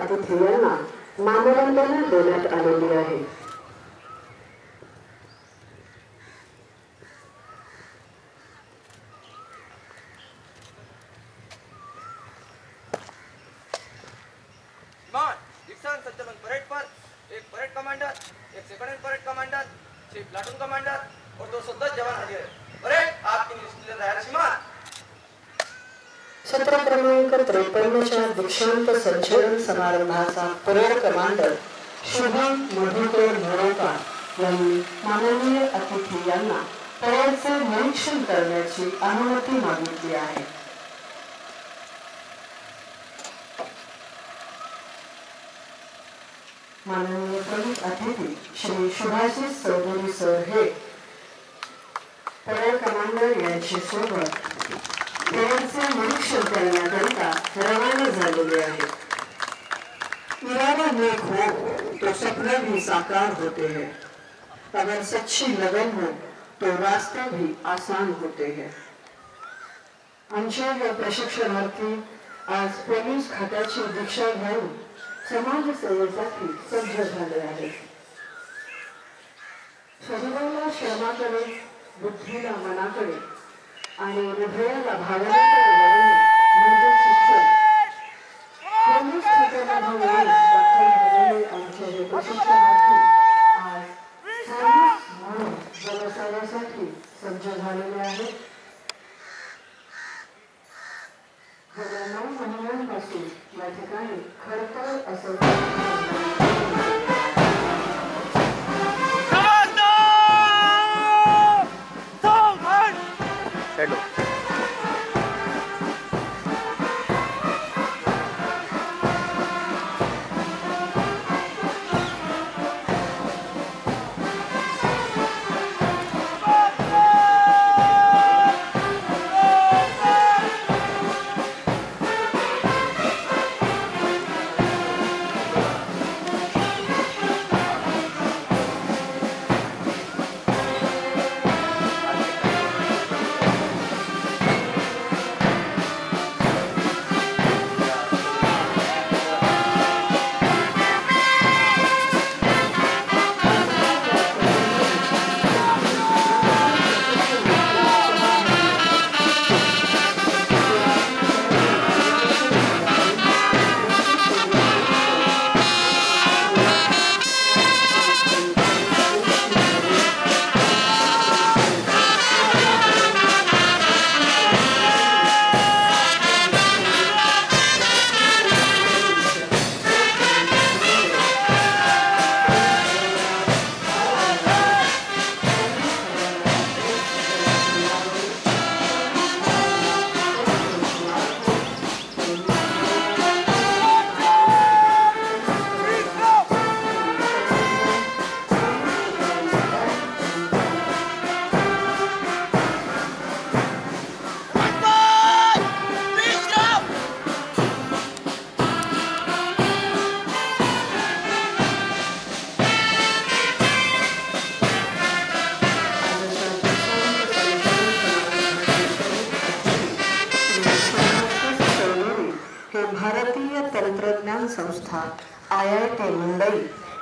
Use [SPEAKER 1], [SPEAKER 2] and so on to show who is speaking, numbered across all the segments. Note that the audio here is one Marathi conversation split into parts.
[SPEAKER 1] अतिथी यांना मानवंदना देण्यात आलेली आहे.
[SPEAKER 2] संचलन परेड पर एक परेड कमांडर, एक second parade commander, chief platoon commander और 210 जवान हाजिर है. परेड आपकी निश्चित तैयार सीमा.
[SPEAKER 1] सत्र क्रमांक 53 च्या दीक्षांत संचलन समारंभाचा परेड कमांडर शुभम मधुकर मोरेकर यांनी माननीय अतिथी यांना परेडचे निरीक्षण करण्याची अनुमती मागितली आहे. माननीय प्रमुख अतिथी श्री शुभाशीष चौधरी सर हे परेड कमांडर यांची सोबत परेडचे निरीक्षण करण्याकरिता रवाना झालेले आहेत. इरादा नेक हो तो सपने भी साकार होते हैं, अगर सच्ची लगन हो तो रास्ते भी आसान होते हैं. आमचे हे प्रशिक्षणार्थी आज पोलीस खात्याची दीक्षा घेऊन समाज सेवेसाठी सज्ज झाले आहेत. शरीराला श्रमाकडे, बुद्धीला मनाकडे आणि हृदयाला भावनेकडे वळवणे म्हणजे शिक्षण. पोलीस खात्यामध्ये दाखल झालेले आमचे हे प्रशिक्षणार्थी आज सैनिक म्हणून जनसेवेसाठी सज्ज झालेले आहेत. गेल्या 9 महिन्यांपासून या ठिकाणी खडतर असं भारतीय तंत्रज्ञान संस्था IIT मुंबई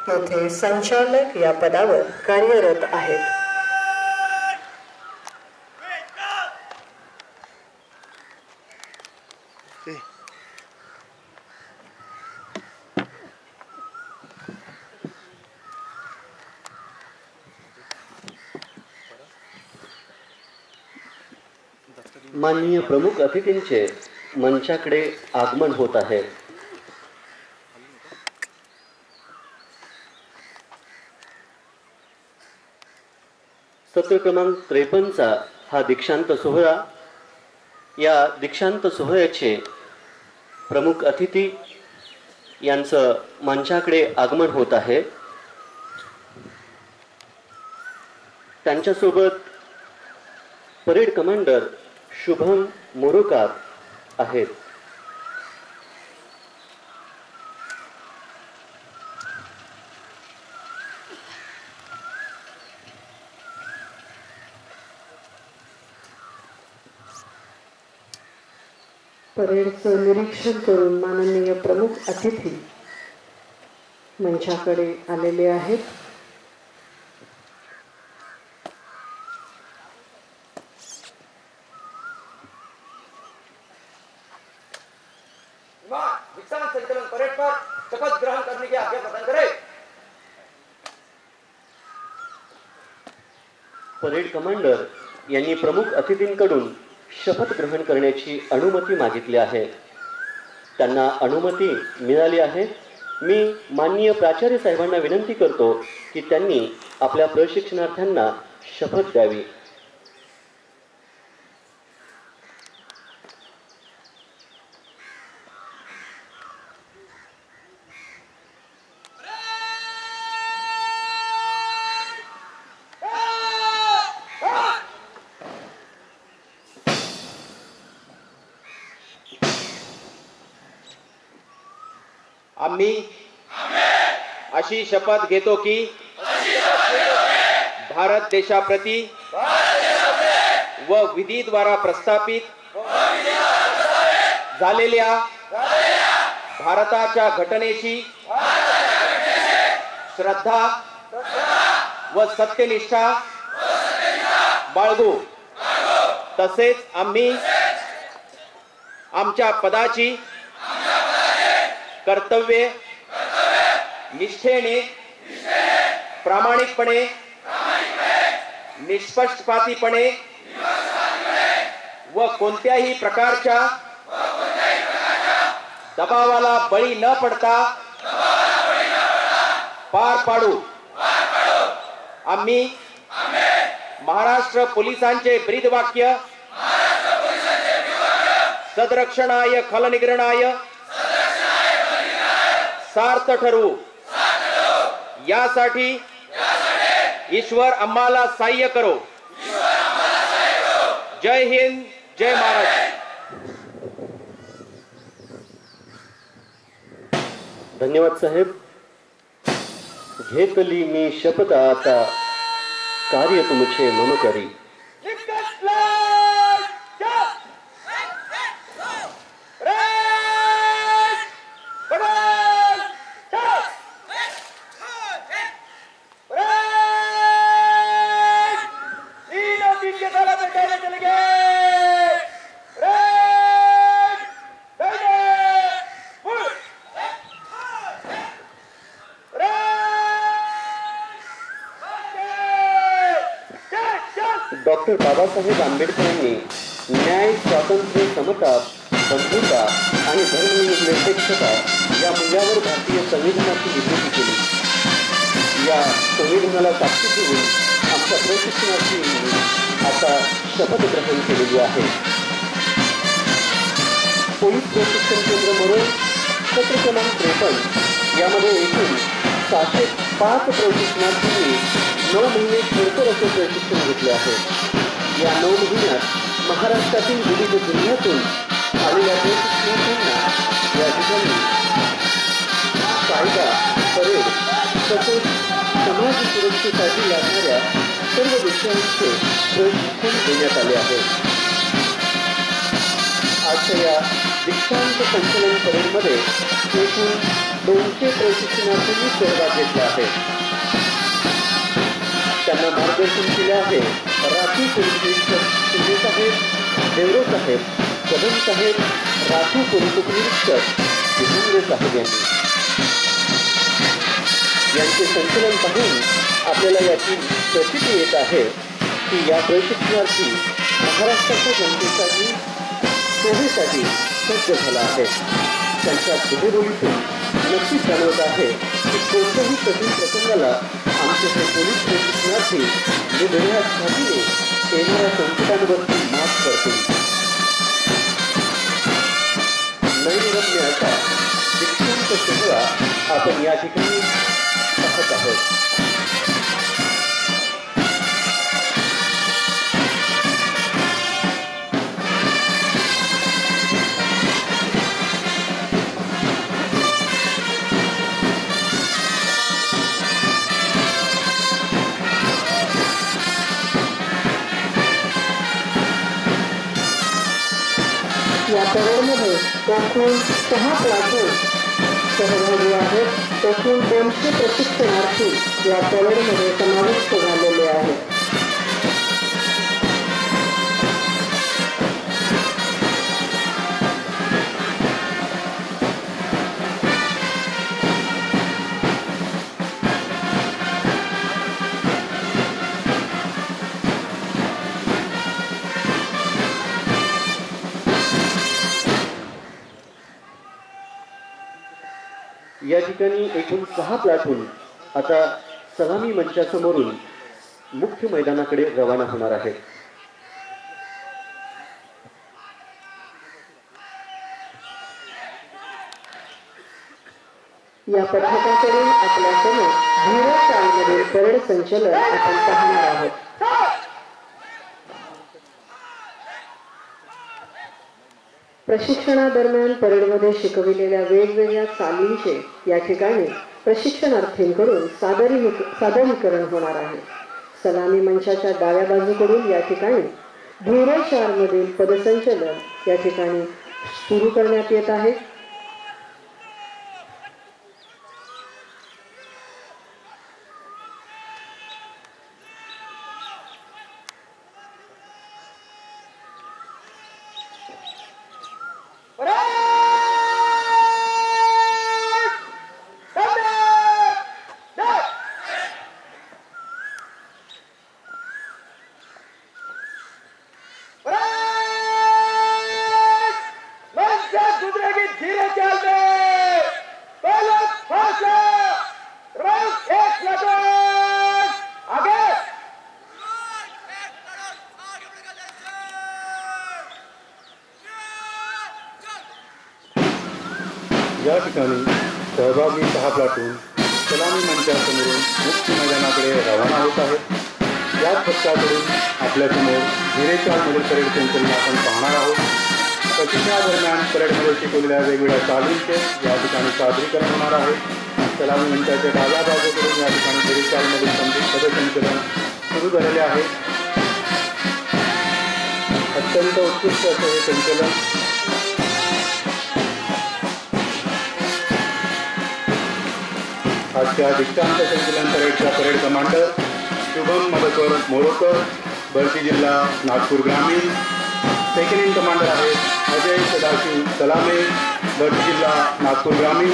[SPEAKER 1] येथे संचालक या पदावर कार्यरत आहेत.
[SPEAKER 3] माननीय प्रमुख अतिथींचे मंचाकडे आगमन होत आहे. सत्र क्रमांक 53चा हा दीक्षांत सोहळा. या दीक्षांत सोहळ्याचे प्रमुख अतिथी यांचं मंचाकडे आगमन होत आहे. त्यांच्यासोबत परेड कमांडर शुभम मोरोकार आहेत.
[SPEAKER 1] परेडचं निरीक्षण करून माननीय प्रमुख अतिथी मंचाकडे आलेले आहेत.
[SPEAKER 2] दीक्षांत संचलन परेड पर शपथ ग्रहण करने की आज्ञा प्रदान करें.
[SPEAKER 3] परेड कमांडर यांनी प्रमुख अतिथींकडून शपथ ग्रहण करण्याची अनुमती मागितली आहे. त्यांना अनुमती मिळाली आहे. मी माननीय प्राचार्य साहेबांना विनंती करतो की त्यांनी आपल्या प्रशिक्षणार्थ्यांना शपथ द्यावी.
[SPEAKER 4] आम्ही अशी शपथ घेतो की भारत देशाप्रती व विधीद्वारा प्रस्थापित झालेल्या भारताच्या घटनेची श्रद्धा व सत्यनिष्ठा बाळगू. तसेच आम्ही आमच्या पदाची कर्तव्ये निष्ठेने प्रामाणिकपणे निष्पक्षपातीपणे व कोणत्याही प्रकारच्या दबावाला बळी न पडता पार पाडू. आम्ही महाराष्ट्र पोलिसांचे ब्रीदवाक्य सदरक्षणाय खलनिग्रहणाय सार्थ ठरवू. यासाठी ईश्वर आम्हाला सहाय्य करो. जय हिंद, जय महाराष्ट्र.
[SPEAKER 3] धन्यवाद साहेब. घेतली मी शपथ आता कार्य तुमचे मम करी. डॉक्टर बाबासाहेब आंबेडकरांनी न्याय, स्वातंत्र्य, समता, बंधुता आणि धर्मनिरपेक्षता या मूल्यावर भारतीय संविधानाची निर्मिती केली. या संविधानाला साक्षी ठेवून आमच्या प्रशिक्षणार्थी आता शपथ ग्रहण केलेली आहे. पोलीस प्रशिक्षण केंद्र म्हणून सत्र क्रमांक 53 यामध्ये एकूण 605 प्रशिक्षणार्थींनी 9 महिने खडतर असे प्रशिक्षण घेतले आहे. या 9 महिन्यात महाराष्ट्रातील विविध जिल्ह्यातून आलेल्या प्रशिक्षणार्थींना या ठिकाणी कायदा, परेड तसेच समाज सुरक्षेसाठी लागणाऱ्या सर्व विषयांचे प्रशिक्षण देण्यात आले आहे. आजच्या या दीक्षांत संचलन परेडमध्ये एकूण 200 प्रशिक्षणार्थींनी सहभाग घेतला आहे. त्यांना मार्गदर्शन केले आहे राखीव पोलीस निरीक्षक शिंदे साहेब, देवरे साहेब, कदम साहेब, राखीव पोलीस उपनिरीक्षक विजेंद्र साहेब यांचे संचलन पाहून आपल्याला याची प्रचिती येत आहे की या प्रशिक्षणार्थी महाराष्ट्राच्या जनतेसाठी सेवेसाठी सज्ज झाला आहे. त्यांच्या देहबोलीतून नक्कीच जाणवत आहे की कोणत्याही कठीण प्रसंगाला आमचे हे पोलीस प्रशिक्षणार्थी निर्भया छातीने येणाऱ्या संकटांवरती मात करतील. नैरम्य असा दीक्षांत सोहळा आपण या ठिकाणी पाहत आहोत.
[SPEAKER 1] या परेडमध्ये एकूण 6 प्लाटून सहभागी आहेत. एकूण 200 प्रशिक्षणार्थी या परेडमध्ये समाविष्ट झालेले आहेत.
[SPEAKER 3] या ठिकाणी एकूण 6 प्लाटून आता सलामी मंचासमोरून मुख्य मैदानाकडे रवाना होणार आहेत.
[SPEAKER 1] या पथकाकडे आपल्यासमोर धीरज शाळेमधील परेड संचलन आपण पाहणार आहोत. प्रशिक्षणादरम्यान परेडमध्ये शिकविलेल्या वेगवेगळ्या चालींचे या ठिकाणी प्रशिक्षणार्थींकडून सादरीकरण होणार आहे. सलामी मंचाच्या डाव्या बाजूकडून या ठिकाणी धीरज शाळेमधील पदसंचलन या ठिकाणी सुरू करण्यात येत आहे.
[SPEAKER 5] या ठिकाणी सहभागी 6 प्लाटून सलामी मंचासमोरून मुख्य मैदानाकडे रवाना होत आहेत. याच पथकाकडून आपल्यासमोर धीरेशाळमधील परेड संचलन आपण पाहणार आहोत. प्रशिक्षणादरम्यान परेडमध्ये शिकवलेल्या वेगवेगळ्या चालींचे या ठिकाणी सादरीकरण होणार आहे. सलामी मंचाच्या डाव्या बाजूकडून या ठिकाणी धीरेशाळमधील पदसंचलन सुरू झालेले आहे. अत्यंत उत्कृष्ट असे हे संचलन आजच्या दीक्षांत संचलन परेडच्या परेड कमांडर शुभम मधुकर मोरोकर, भरती जिल्हा नागपूर ग्रामीण. सेकंड इन कमांडर आहेत अजय सदाशिव सलामे, भरती जिल्हा नागपूर ग्रामीण.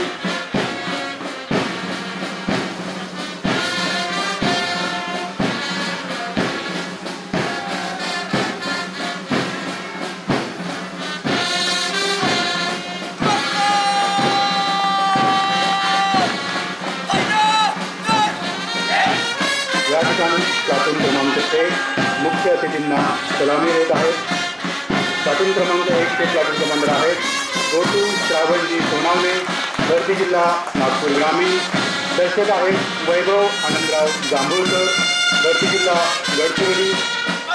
[SPEAKER 5] या ठिकाणी प्लाटून क्रमांक 1 मुख्य अतिथींना सलामी देत आहेत. प्लाटून क्रमांक 1 चे प्लाटून कमांडर आहेत गोटू श्रावणजी सोनावणे, भरती जिल्हा नागपूर ग्रामीण. दर्शक आहेत वैभव आनंदराव जांभूळकर, भरती जिल्हा गडचिरोली.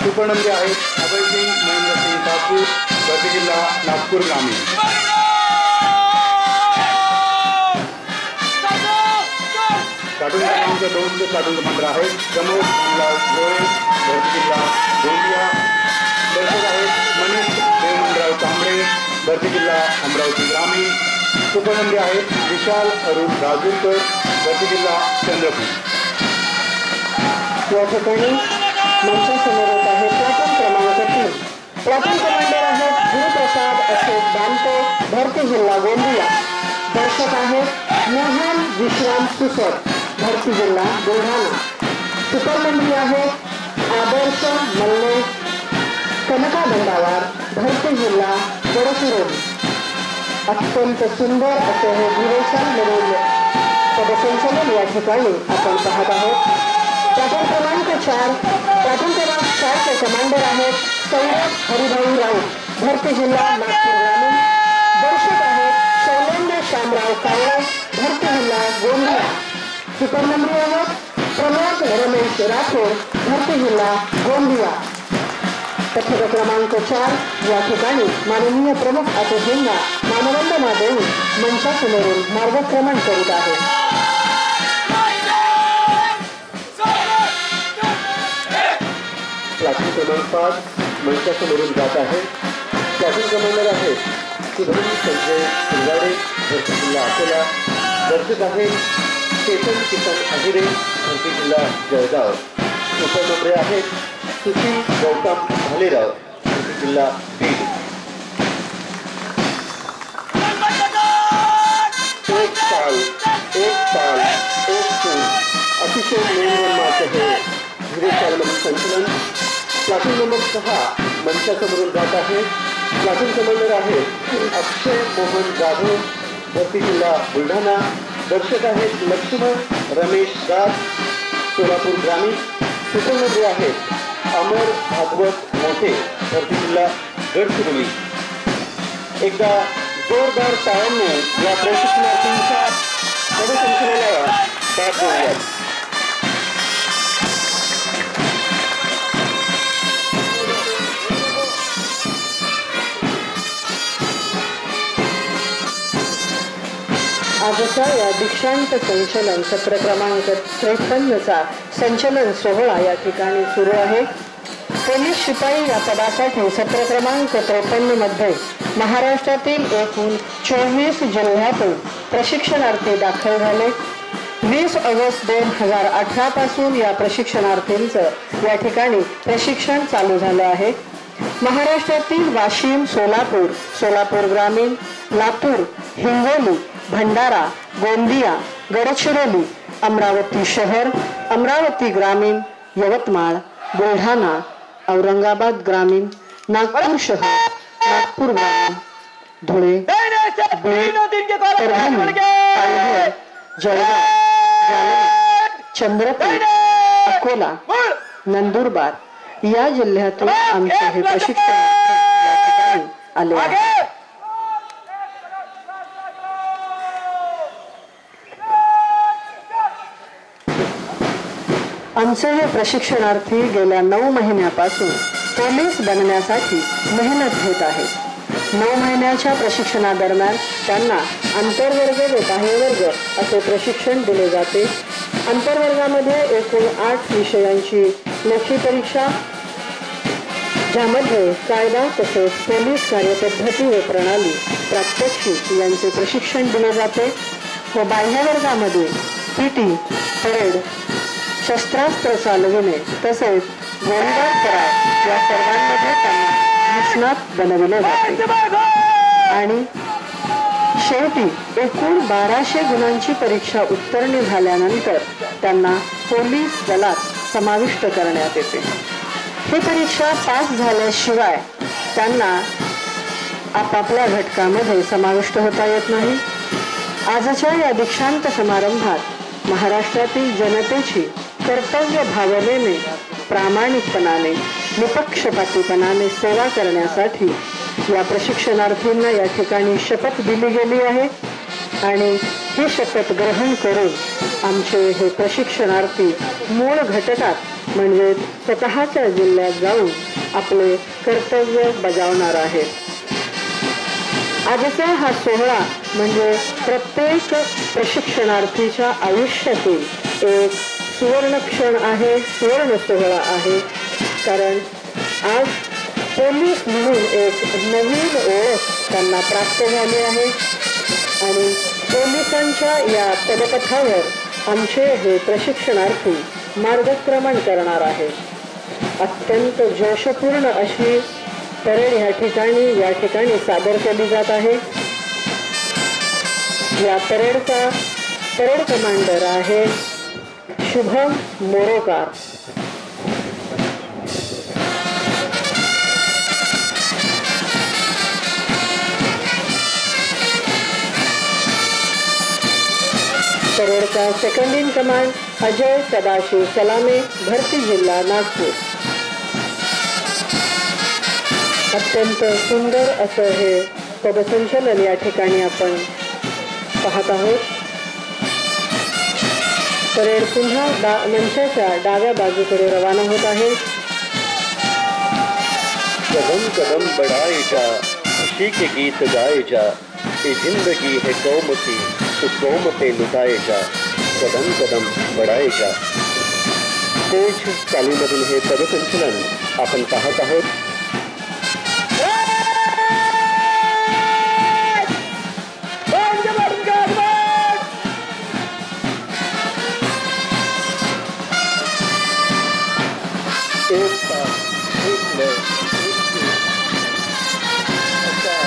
[SPEAKER 5] उपनंदी आहेत अभयसिंग महेंद्रसिंग ठाकूर, भरती जिल्हा नागपूर ग्रामीण. प्लाटून क्रमांक 2 चे प्लाटून कमांडर आहेत प्रमोद रामलाल गोळे, भरती जिल्हा गोंदिया. दर्शक आहेत मनीष देवमनराव कांबळे, भरती जिल्हा अमरावती ग्रामीण. उपनंदी आहेत विशाल अरुण राजूरकर, भरती जिल्हा चंद्रपूर.
[SPEAKER 1] या ठिकाणी मंचासमोर होत आहे प्लाटून क्रमांक 3. प्लाटून कमांडर आहेत गुरुप्रसाद अशोक दांते, भरती जिल्हा गोंदिया. दर्शक आहेत मोहन विश्राम सुसर, भरती जिल्हा बुलढाणा. सुपरमंत्री आहेत आदर्श मल्ले कनका दंडावार, भरती जिल्हा गडचिरोली. अत्यंत सुंदर असे हे धीरेशाळमधील पदसंचलन या ठिकाणी आपण पाहत आहोत. प्लाटून क्रमांक 4 चे कमांडर आहेत सौरभ हरिभाऊ राऊत, भरती जिल्हा नागपूर ग्रामीण. दर्शक आहेत शैलेंद्र श्यामराव काळे, भरती जिल्हा गोंदिया. सुपरमंत्री आहेत प्रमोद रमेश राठोड, भरती जिल्हा गोंदिया. पथक क्रमांक 4 या ठिकाणी माननीय प्रमुख अतिथींना मानवंदना देऊन मंचासमोरून मार्गक्रमण करीत आहे.
[SPEAKER 3] प्लाटून क्रमांक 5 मंचासमोरून जात आहे. प्लाटून कमांडर आहेत शुभम संजय शिंगाडे, भरती जिल्हा अकोला. दर्शक आहेत चेतन किसन अहिरे, भरती जिल्हा जळगाव. उपनम्रे आहेत सुशील गौतम भालेराव, भरती जिल्हा बीड. एक ताल एक सूर अतिशय मनोरमाचं हे धीरे चालमधील संचलन. प्लाटून नंबर 6 मंचासमोरून जात आहे. प्लाटून कमांडर आहेत अक्षय मोहन जाधव, भरती जिल्हा बुलढाणा. दर्शक आहेत लक्ष्मण रमेश दास, सोलापूर ग्रामीण. उपनम्रे आहेत अमर भागवत मोठे, भरती जिल्हा गडचिरोली. एकदा जोरदार टाळ्यांनी या प्रशिक्षणार्थींच्या पदसंचलनाला दाद देऊयात.
[SPEAKER 1] आजच्या या दीक्षांत संचलन सत्र क्रमांक 53चा संचलन सोहळा या ठिकाणी सुरू आहे. पोलीस शिपाई या पदासाठी सत्र क्रमांक 53 मध्ये महाराष्ट्रातील एकूण 24 जिल्ह्यातून प्रशिक्षणार्थी दाखल झाले. 20 ऑगस्ट 2018 पासून या प्रशिक्षणार्थींचं या ठिकाणी प्रशिक्षण चालू झालं आहे. महाराष्ट्रातील वाशिम, सोलापूर, सोलापूर ग्रामीण, लातूर, हिंगोली, भंडारा, गोंदिया, गडचिरोली, अमरावती शहर, अमरावती ग्रामीण, यवतमाळ, बुलढाणा, औरंगाबाद ग्रामीण, नागपूर शहर, नागपूर ग्रामीण, धुळे, बीड, परभणी, पालघर, जळगाव, जालना, चंद्रपूर, अकोला, नंदुरबार या जिल्ह्यातून आमचे हे प्रशिक्षण या ठिकाणी आले आहे. आमचे हे प्रशिक्षणार्थी गेल्या 9 महिन्यापासून पोलीस बनण्यासाठी मेहनत घेत आहेत. 9 महिन्याच्या प्रशिक्षणादरम्यान त्यांना आंतरवर्ग व बाह्यवर्ग असे प्रशिक्षण दिले जाते. आंतरवर्गामध्ये एकूण 8 विषयांची लेखी परीक्षा, ज्यामध्ये कायदा तसेच पोलीस कार्यपद्धती व प्रणाली, प्रात्यक्षिक यांचे प्रशिक्षण दिले जाते. व बाह्यवर्गामध्ये पीटी, परेड, शस्त्रास्त्र चालविणे तसेच गोळीबार सराव या सर्वांमध्ये त्यांना निष्णात बनविले जाते. आणि शेवटी एकूण 1200 गुणांची परीक्षा उत्तीर्ण झाल्यानंतर त्यांना पोलीस दलात समाविष्ट करण्यात येते. ही परीक्षा पास झाल्याशिवाय त्यांना आपापल्या घटकामध्ये समाविष्ट होता येत नाही. आजच्या या दीक्षांत समारंभात महाराष्ट्रातील जनतेची कर्तव्य भावनेने, प्रामाणिकपणाने, निपक्षपातीपणाने सेवा करण्यासाठी या प्रशिक्षणार्थींना या ठिकाणी शपथ दिली गेली आहे. आणि ही शपथ ग्रहण करून आमचे हे प्रशिक्षणार्थी मूळ घटकात म्हणजे स्वतःच्या जिल्ह्यात जाऊन आपले कर्तव्य बजावणार आहेत. आजचा हा सोहळा म्हणजे प्रत्येक प्रशिक्षणार्थीच्या आयुष्यातील एक सुवर्ण क्षण आहे, सुवर्ण सोहळा आहे. कारण आज पोलीस म्हणून एक नवीन ओळख त्यांना प्राप्त झाली आहे. आणि पोलिसांच्या या पदपथावर आमचे हे प्रशिक्षणार्थी मार्गक्रमण करणार आहे. अत्यंत जोशपूर्ण अशी परेड या ठिकाणी सादर केली जात आहे. या परेडचा परेड कमांडर आहे शुभम मोरोकार. परेडचा second in command Ajay Sadashiv Salame, भरती जिल्हा नागपूर. अत्यंत सुंदर असं हे पदसंचलन या ठिकाणी आपण पाहत आहोत. परेड पुन्हा मंचाच्या डाव्या बाजूकडे रवाना होत आहे.
[SPEAKER 3] कदम कदम बढ़ाए जा, खुशी के गीत गाए जा, ये जिंदगी है कौम की, तो कौम पे लुटाए जा. कदम कदम बढ़ाए जा. तेज चालीमधील हे पदसंचलन आपण पाहत आहोत. एक तास एक लय एक सूर अशा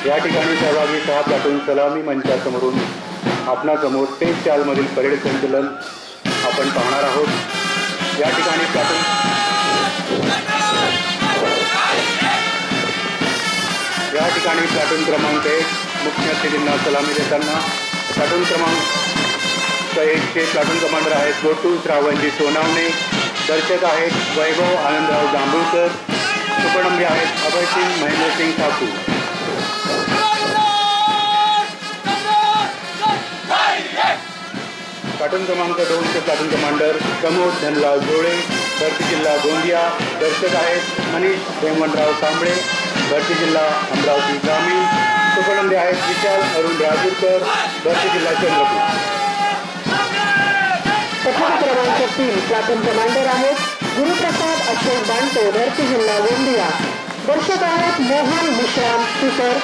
[SPEAKER 5] या ठिकाणी सहभागी 6 प्लाटून सलामी मंचासमोरून आपणासमोर तेज चालमधील परेड संचलन आपण पाहणार आहोत। या ठिकाणी प्लाटून क्रमांक 1 मुख्य अतिथींना सलामी देताना प्लाटून क्रमांक 1 चे प्लाटून कमांडर आहेत गोटू श्रावणजी सोनावणे, दर्शक आहेत वैभव आनंदराव जांभूळकर, उपनंबी आहेत अभयसिंग महेंद्रसिंग ठाकूर। प्लाटून क्रमांक 2 चे प्लाटून कमांडर प्रमोद धनलाल जोळे, भरती जिल्हा गोंदिया, दर्शक आहेत मनीष हेमंतराव कांबळे, भरती जिल्हा अमरावती ग्रामीण, उपनंबी आहेत विशाल अरुण राजूरकर, भरती जिल्हा चंद्रपूर।
[SPEAKER 1] पथक क्रमांक 3 प्लाटून कमांडर आहेत गुरुप्रसाद अशोक बांटे, भरती जिल्हा गोंदिया, दर्शक आहेत मोहन विश्राम सुकर,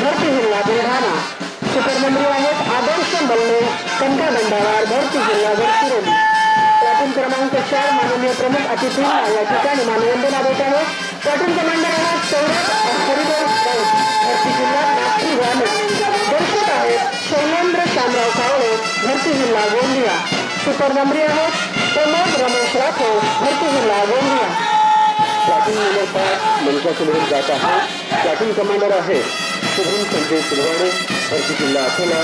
[SPEAKER 1] भरती जिल्हा बुलढाणा, सुपरमंत्री आहेत आदर्श मल्ले कंटा दंडावार, भरती जिल्हा गडचिरोली। प्लाटून क्रमांक 4 माननीय प्रमुख अतिथींना या ठिकाणी मानवंदना देत आहेत। प्लाटून कमांडर आहेत सौरभ हरिदास राऊत, भरती जिल्हा नागपूर ग्रामीण, दर्शक आहेत शैलेंद्र शामराव कावळे, भरती जिल्हा गोंदिया, सुपरमंत्री आहेत प्रमोद रमेश राठोड, भरती जिल्हा गोंदिया।
[SPEAKER 3] प्लाटून नंबर 5 मंचासमोरून जात आहे। प्लाटून कमांडर आहे शुभम संजय सुरवाणे, भरती जिल्हा अकोला,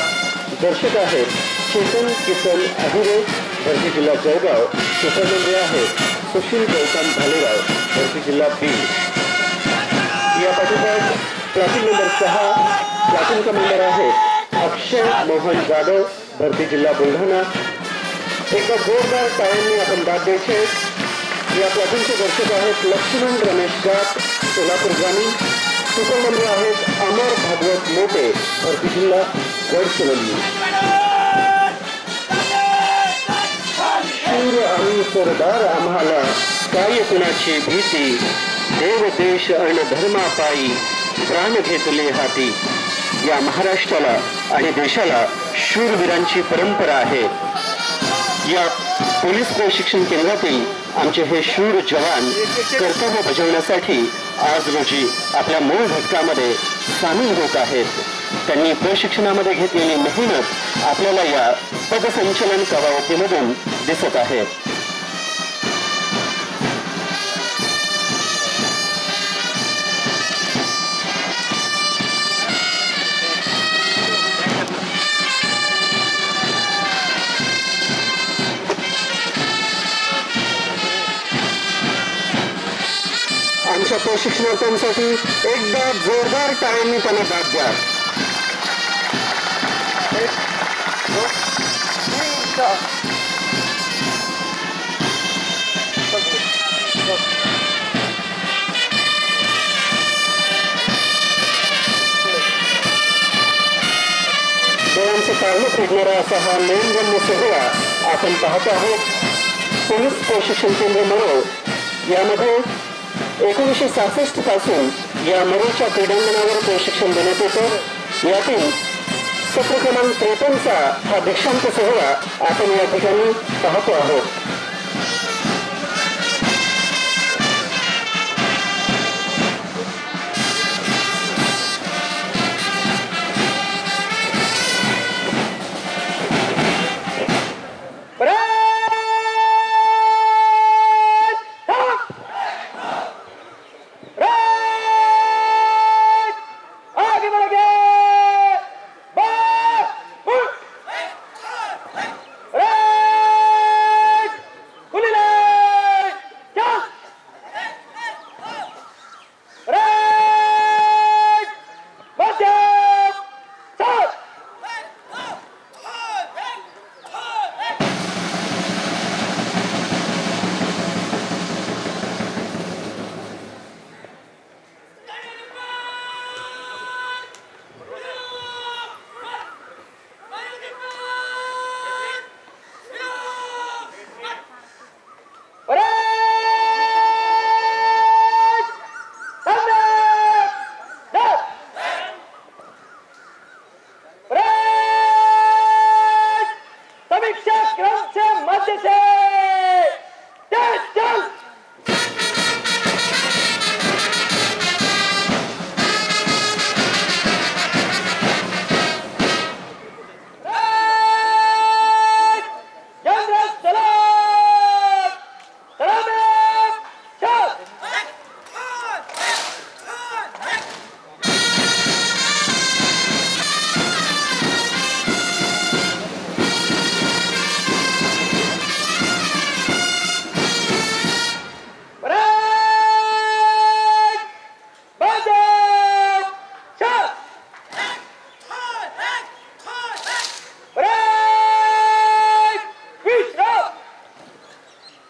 [SPEAKER 3] दर्शक आहेत चेतन किसन अहिरे, भरती जिल्हा जळगाव, उपनंबरी आहेत सुशील गौतम भालेराव, भरती जिल्हा बीड। या पाठोपाठ प्लाटून नंबर 6 प्लाटून कमांडर आहेत अक्षय मोहन जाधव, भरती जिल्हा बुलढाणा। एका जोरदार टाळ्यांनी आपण दाद द्यायचे। या प्लाटूनचे दर्शक आहेत लक्ष्मण रमेश गात, सोलापूर ग्रामीण, उपनंबरी आहेत अमर भागवत मोटे, भरती जिल्हा गडचिरोली। शूर आणि सरदार आम्हाला काय कुणाची भीती, देव देश अन धर्मापायी प्राण घेतले हाती। या महाराष्ट्राला आणि देशाला शूरवीरांची परंपरा आहे। या पोलीस प्रशिक्षण केंद्रातील आमचे हे शूर जवान कर्तव्य बजावण्यासाठी आज रोजी आपल्या मूळ घटकामध्ये सामील होत आहेत। त्यांनी प्रशिक्षणामध्ये घेतलेली मेहनत आपल्याला या पदसंचलन कवायतीमधून दिसत आहे। आमच्या प्रशिक्षणार्थ्यांसाठी एकदा जोरदार टाळ्यांनी त्यांना दाद द्या। डोळ्यांचे काढणे फेडणारा असा हा नयनरम्य सोहळा आपण पाहत आहोत। पोलीस प्रशिक्षण केंद्र मरो यामध्ये 1966 पासून या मरोच्या क्रीडांगणावर प्रशिक्षण देण्यात येतं। यातील सत्र क्रमांक 53चा हा दीक्षांत सोहळा आपण या ठिकाणी पाहतो आहोत।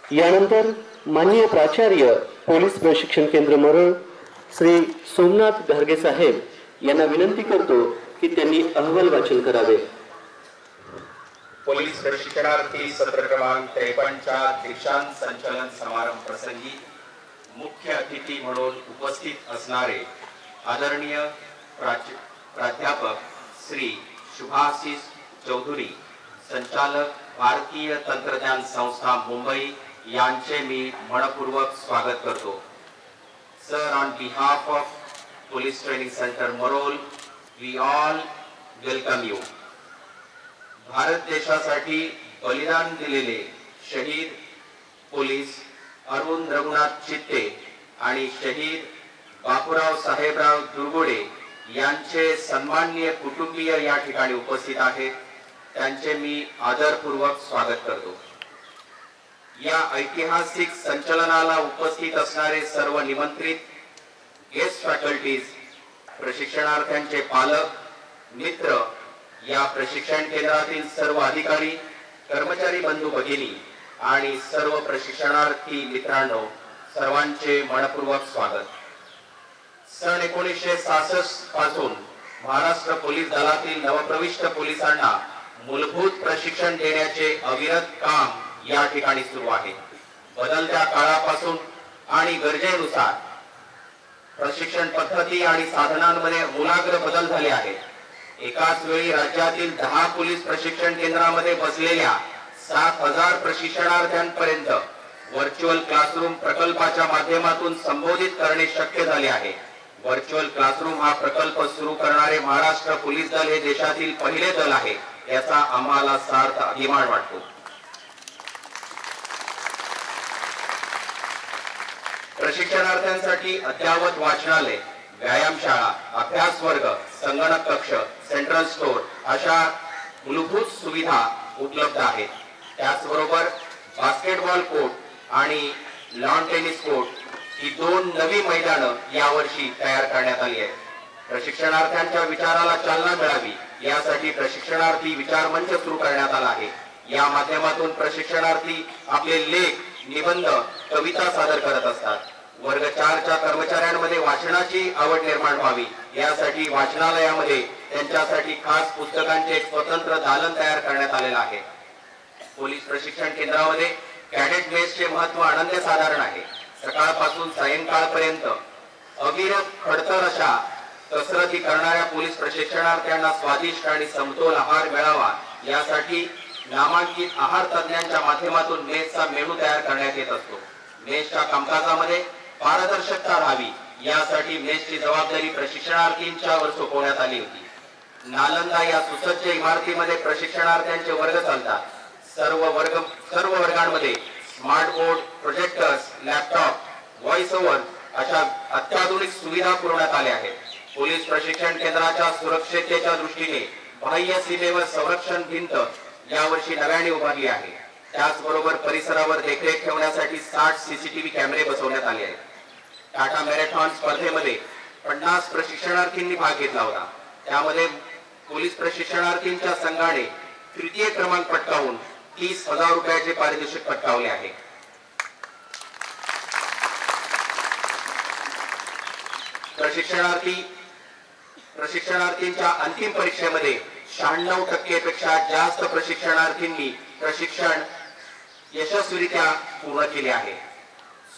[SPEAKER 3] यानंतर माननीय प्राचार्य पोलीस प्रशिक्षण केंद्र मरळ श्री सोमनाथ घारगे साहेब यांना विनंती करतो की त्यांनी अहवाल वाचन करावे।
[SPEAKER 4] पोलीस प्रशिक्षणार्थी सत्र क्रमांक 53च्या दीक्षांत संचलन समारंभ प्रसंगी मुख्य अतिथी म्हणून उपस्थित असणारे आदरणीय प्राध्यापक श्री शुभाशीष चौधरी, संचालक भारतीय तंत्रज्ञान संस्था मुंबई यांचे मी मनपूर्वक स्वागत करतो। Sir, on behalf of police training centre Marol, we all welcome you. Bharat देशासाठी बलिदान दिलेले शहीद पोलीस अरुण रघुनाथ चित्ते आणि शहीद बापूराव साहेबराव दुर्गुडे यांचे सन्माननीय कुटुंबीय या ठिकाणी उपस्थित आहेत, त्यांचे मी आदरपूर्वक स्वागत करतो। या ऐतिहासिक संचलनाला उपस्थित असणारे सर्व निमंत्रित गेस्ट फॅकल्टीज, प्रशिक्षणार्थ्यांचे पालक, मित्र, या प्रशिक्षण केंद्रातील सर्व अधिकारी, कर्मचारी बंधू भगिनी आणि सर्व प्रशिक्षणार्थी मित्रांनो, सर्वांचे मनपूर्वक स्वागत। सन 1966 पासून महाराष्ट्र पोलीस दलातील नवप्रविष्ट पोलिसांना मूलभूत प्रशिक्षण देण्याचे अविरत काम या ठिकाणी सुरू आहे। बदलत्या काळापासून आणि गरजेनुसार प्रशिक्षण पद्धती आणि साधनांमध्ये मूलाग्र बदल झाले आहेत। एकाच वेळी राज्यातील 10 पोलीस प्रशिक्षण केंद्रामध्ये बसलेल्या 7000 प्रशिक्षणार्थ्यांपर्यंत व्हर्च्युअल क्लासरूम प्रकल्पाच्या माध्यमातून संबोधित करणे शक्य झाले आहे। व्हर्च्युअल क्लासरूम हा प्रकल्प सुरू करणारे महाराष्ट्र पोलीस दल हे देशातील पहिले दल आहे, याचा आम्हाला सार्थ अभिमान वाटतो। प्रशिक्षणार्थ्यांसाठी अद्ययावत वाचनालय, व्यायामशाळा, अभ्यास वर्ग, संगणक कक्ष, सेंट्रल स्टोर अशा मूलभूत सुविधा उपलब्ध आहेत। त्याचबरोबर बास्केटबॉल कोर्ट आणि लॉन टेनिस कोर्ट ही 2 नवी मैदानं यावर्षी तयार करण्यात आली आहेत। प्रशिक्षणार्थ्यांच्या विचाराला चालना मिळावी यासाठी प्रशिक्षणार्थी विचार मंच सुरू करण्यात आला आहे। या माध्यमातून प्रशिक्षणार्थी आपले लेख, निबंध, कविता सादर करत असतात। वर्ग 4च्या कर्मचाऱ्यांमध्ये वाचनाची आवड निर्माण व्हावी यासाठी वाचनालयामध्ये त्यांच्यासाठी खास पुस्तकांचे एक स्वतंत्र दालन तयार करण्यात आलेलं आहे। पोलीस प्रशिक्षण केंद्रामध्ये कॅडेट मेसचे महत्त्व अनन्यसाधारण आहे। सकाळपासून सायंकाळपर्यंत अविरत खडतर अशा कसरती करणाऱ्या पोलीस प्रशिक्षणार्थ्यांना स्वादिष्ट आणि समतोल आहार मिळावा यासाठी नामांकित आहार तज्ञांच्या माध्यमातून मेसचा मेनू तयार करण्यात येत असतो। मेसच्या कामकाजामध्ये पारदर्शकता राहावी यासाठी मेसची जबाबदारी प्रशिक्षणार्थींच्यावर सोपवण्यात आली होती। नालंदा या सुसज्ज इमारतीमध्ये प्रशिक्षणार्थ्यांचे वर्ग चालतात। सर्व वर्गांमध्ये smart board, projectors, laptop, voice over अशा अत्याधुनिक सुविधा पुरवण्यात आल्या आहेत। पोलीस प्रशिक्षण केंद्राच्या सुरक्षिततेच्या दृष्टीने बाह्य सीमेवर संरक्षण भिंत यावर्षी नव्याने उभारली आहे। त्याचबरोबर परिसरावर देखरेख ठेवण्यासाठी 60 सीसीटीव्ही कॅमेरे बसवण्यात आले आहेत। टाटा मॅरेथॉन स्पर्धेमध्ये 50 प्रशिक्षणार्थींनी भाग घेतला होता। त्यामध्ये पोलीस प्रशिक्षणार्थींच्या संघाने तृतीय क्रमांक पटकावून 30,000 रुपयाचे पारितोषिक पटकावले आहे। प्रशिक्षणार्थींच्या अंतिम परीक्षेमध्ये 96% पेक्षा जास्त प्रशिक्षणार्थींनी प्रशिक्षण यशस्वीरित्या पूर्ण केले आहे।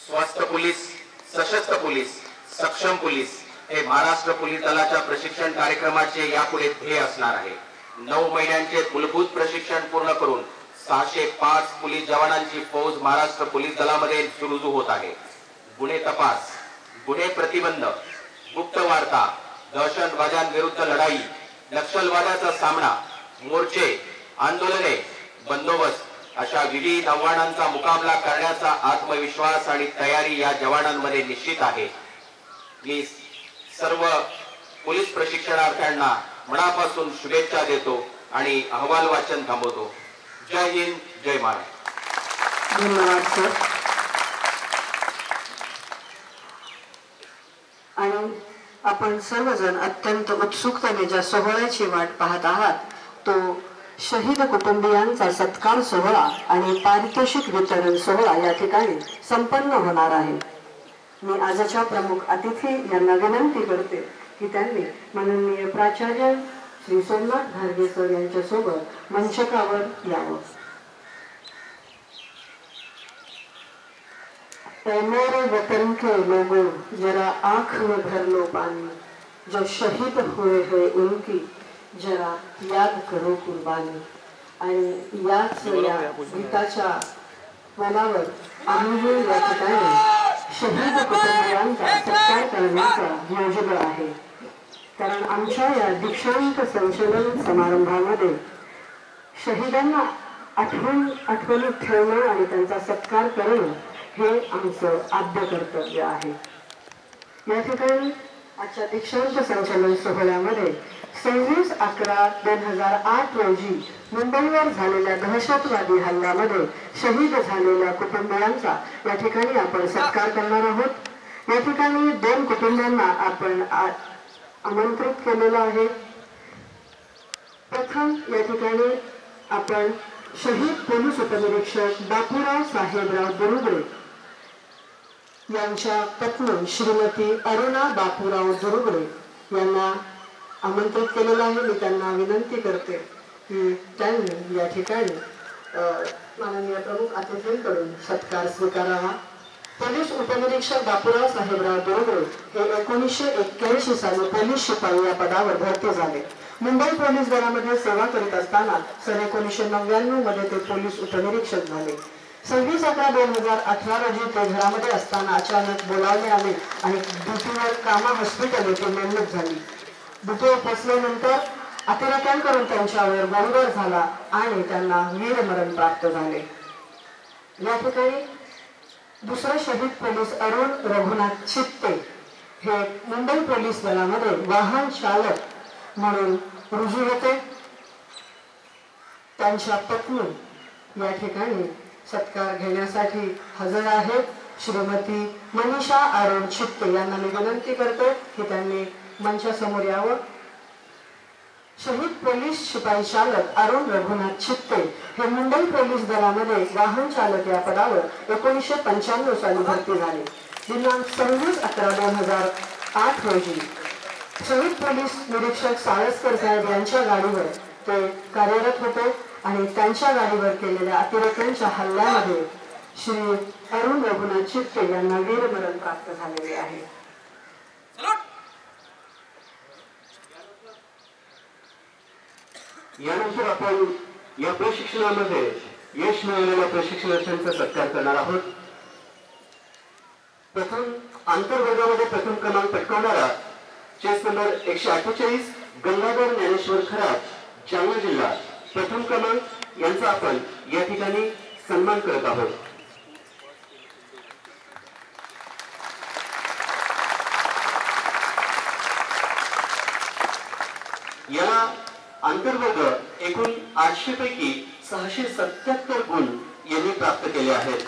[SPEAKER 4] स्वस्थ पोलीस, सशस्त्र पोलीस, सक्षम पोलीस हे महाराष्ट्र पोलीस दलाच्या प्रशिक्षण कार्यक्रमाचे यापुढे ध्येय असणार आहे। 9 महिन्यांचे मूलभूत प्रशिक्षण पूर्ण करून 605 पोलीस जवानांची फौज महाराष्ट्र पोलीस दलामध्ये रुजू होत आहे। गुन्हे तपास, गुन्हे प्रतिबंध, गुप्त वार्ता, दहशतवाद्यांविरुद्ध लढाई, नक्षलवादाचा सामना, मोर्चे, आंदोलने, बंदोबस्त अशा विविध आव्हानांचा मुकाबला करण्याचा आत्मविश्वास आणि तयारी या जवानांमध्ये निश्चित आहे। मी सर्व पोलीस प्रशिक्षणार्थ्यांना मनापासून शुभेच्छा देतो आणि अहवाल वाचन थांबवतो। जय हिंद, जय महाराष्ट्र।
[SPEAKER 1] धन्यवाद सर। आणि आपण सर्वजण अत्यंत उत्सुकतेने ज्या सोहळ्याची वाट पाहत आहात तो शहीद कुटुंबियांचा सत्कार सोहळा आणि पारितोषिक वितरण सोहळा या ठिकाणी संपन्न होणार आहे। मी आजच्या प्रमुख अतिथी यांना विनंती करते की त्यांनी माननीय प्राचार्य श्री सोमनाथ घारगे सर यांच्या सोबत मंचकावर यावं। मेरे वतन के लोगों, जरा आंख में भर लो पानी, जो शहीद हुए हैं उनकी जरा याद करो कुर्बानी। आणि याच या गीताच्या मनावर आम्ही या ठिकाणी शहीद कुटुंबियांचा सत्कार करण्याचा योजना आहे। कारण आमच्या या दीक्षांत संचलन समारंभामध्ये शहीदांना आठवणीत ठेवणं आणि त्यांचा सत्कार करणं हे आमचं आद्य कर्तव्य आहे। या ठिकाणी आजच्या दीक्षांत संचलन सोहळ्यामध्ये 26/11/2008 रोजी मुंबईवर झालेल्या दहशतवादी हल्ल्यामध्ये शहीद झालेल्या कुटुंबियांचा या ठिकाणी आपण सत्कार करणार आहोत। या ठिकाणी 2 कुटुंबांना आपण आमंत्रित केलेलं आहे। प्रथम या ठिकाणी आपण शहीद पोलीस उपनिरीक्षक बापूराव साहेबराव दुरुगडे यांच्या पत्नी श्रीमती अरुणा बापूराव दुरुगडे यांना आमंत्रित केलेलं आहे। मी त्यांना विनंती करते की त्यांनी या ठिकाणी माननीय प्रमुख अतिथींकडून सत्कार स्वीकारावा। पोलीस उपनिरीक्षक बापूराव साहेबराव दुरुगडे हे 1981 साली पोलीस शिपाई या पदावर भरती झाले। मुंबई पोलीस दलामध्ये सेवा करीत असताना सन 1999 मध्ये ते पोलीस उपनिरीक्षक झाले। 26/11/2018 रोजी ते घरामध्ये असताना अचानक बोलावले आले आणि ड्युटीवर कामा हॉस्पिटल येथे नेमणूक झाली। ड्युटीवर पोचल्यानंतर अतिरेक्यांकडून त्यांच्यावर गोळीबार झाला आणि त्यांना वीरमरण प्राप्त झाले। या ठिकाणी दुसरे शहीद पोलीस अरुण रघुनाथ चित्ते हे मुंबई पोलीस दलामध्ये वाहन चालक म्हणून रुजू होते। त्यांच्या पत्नी या ठिकाणी सत्कार घेण्यासाठी हजर आहेत। श्रीमती मनीषा अरुण चित्ते यांना मी विनंती करते की त्यांनी मंचासमोर यावं। शहीद पोलीस शिपाई चालक अरुण रघुनाथ चित्ते हे मुंबई पोलीस दलामध्ये वाहन चालक या पदावर 1995 साली भरती झाले। दिनांक 26/11/2008 रोजी शहीद पोलीस निरीक्षक साळसकर साहेब यांच्या गाडीवर ते कार्यरत होते आणि त्यांच्या गाडीवर केलेल्या अतिरेक्यांच्या हल्ल्यामध्ये श्री अरुण रघुनाथ चित्ते यांना वीरमरण प्राप्त झालेले आहे।
[SPEAKER 3] यानंतर आपण या प्रशिक्षणामध्ये यश मिळालेल्या प्रशिक्षणार्थ्यांचा सत्कार करणार आहोत। प्रथम आंतरवर्गामध्ये प्रथम क्रमांक पटकावणारा चेस नंबर 148 गंगाधर ज्ञानेश्वर खरात जालना जिल्हा प्रथम क्रमांक यांचा आपण या ठिकाणी सन्मान करत आहोत। याला आंतरवर्ग एकूण 800 पैकी 677 गुण यांनी प्राप्त केले आहेत।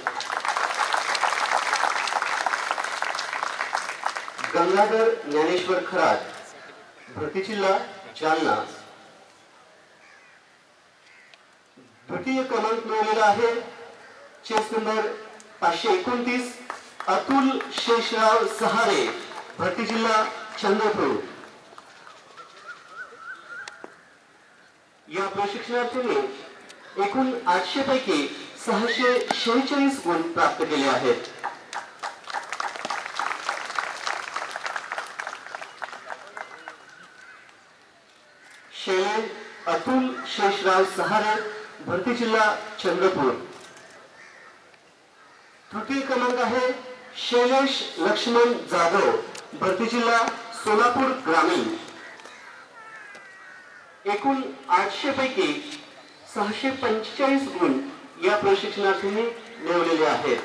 [SPEAKER 3] गंगाधर ज्ञानेश्वर खरात भरती जिल्हा जालना द्वितीय क्रमांक मिळवलेला आहे। चेस नंबर 529 अतुल शेषराव सहारे भरती जिल्हा चंद्रपूर। या प्रशिक्षणार्थींनी एकूण 800 पैकी 646 गुण प्राप्त केले आहेत। शैलेश अतुल शेषराव सहारे भरती जिल्हा चंद्रपूर। तृतीय क्रमांक आहे शैलेश लक्ष्मण जाधव भरती जिल्हा सोलापूर ग्रामीण। एकूण 800 पैकी 645 गुण या प्रशिक्षणार्थींनी मिळवलेले आहेत।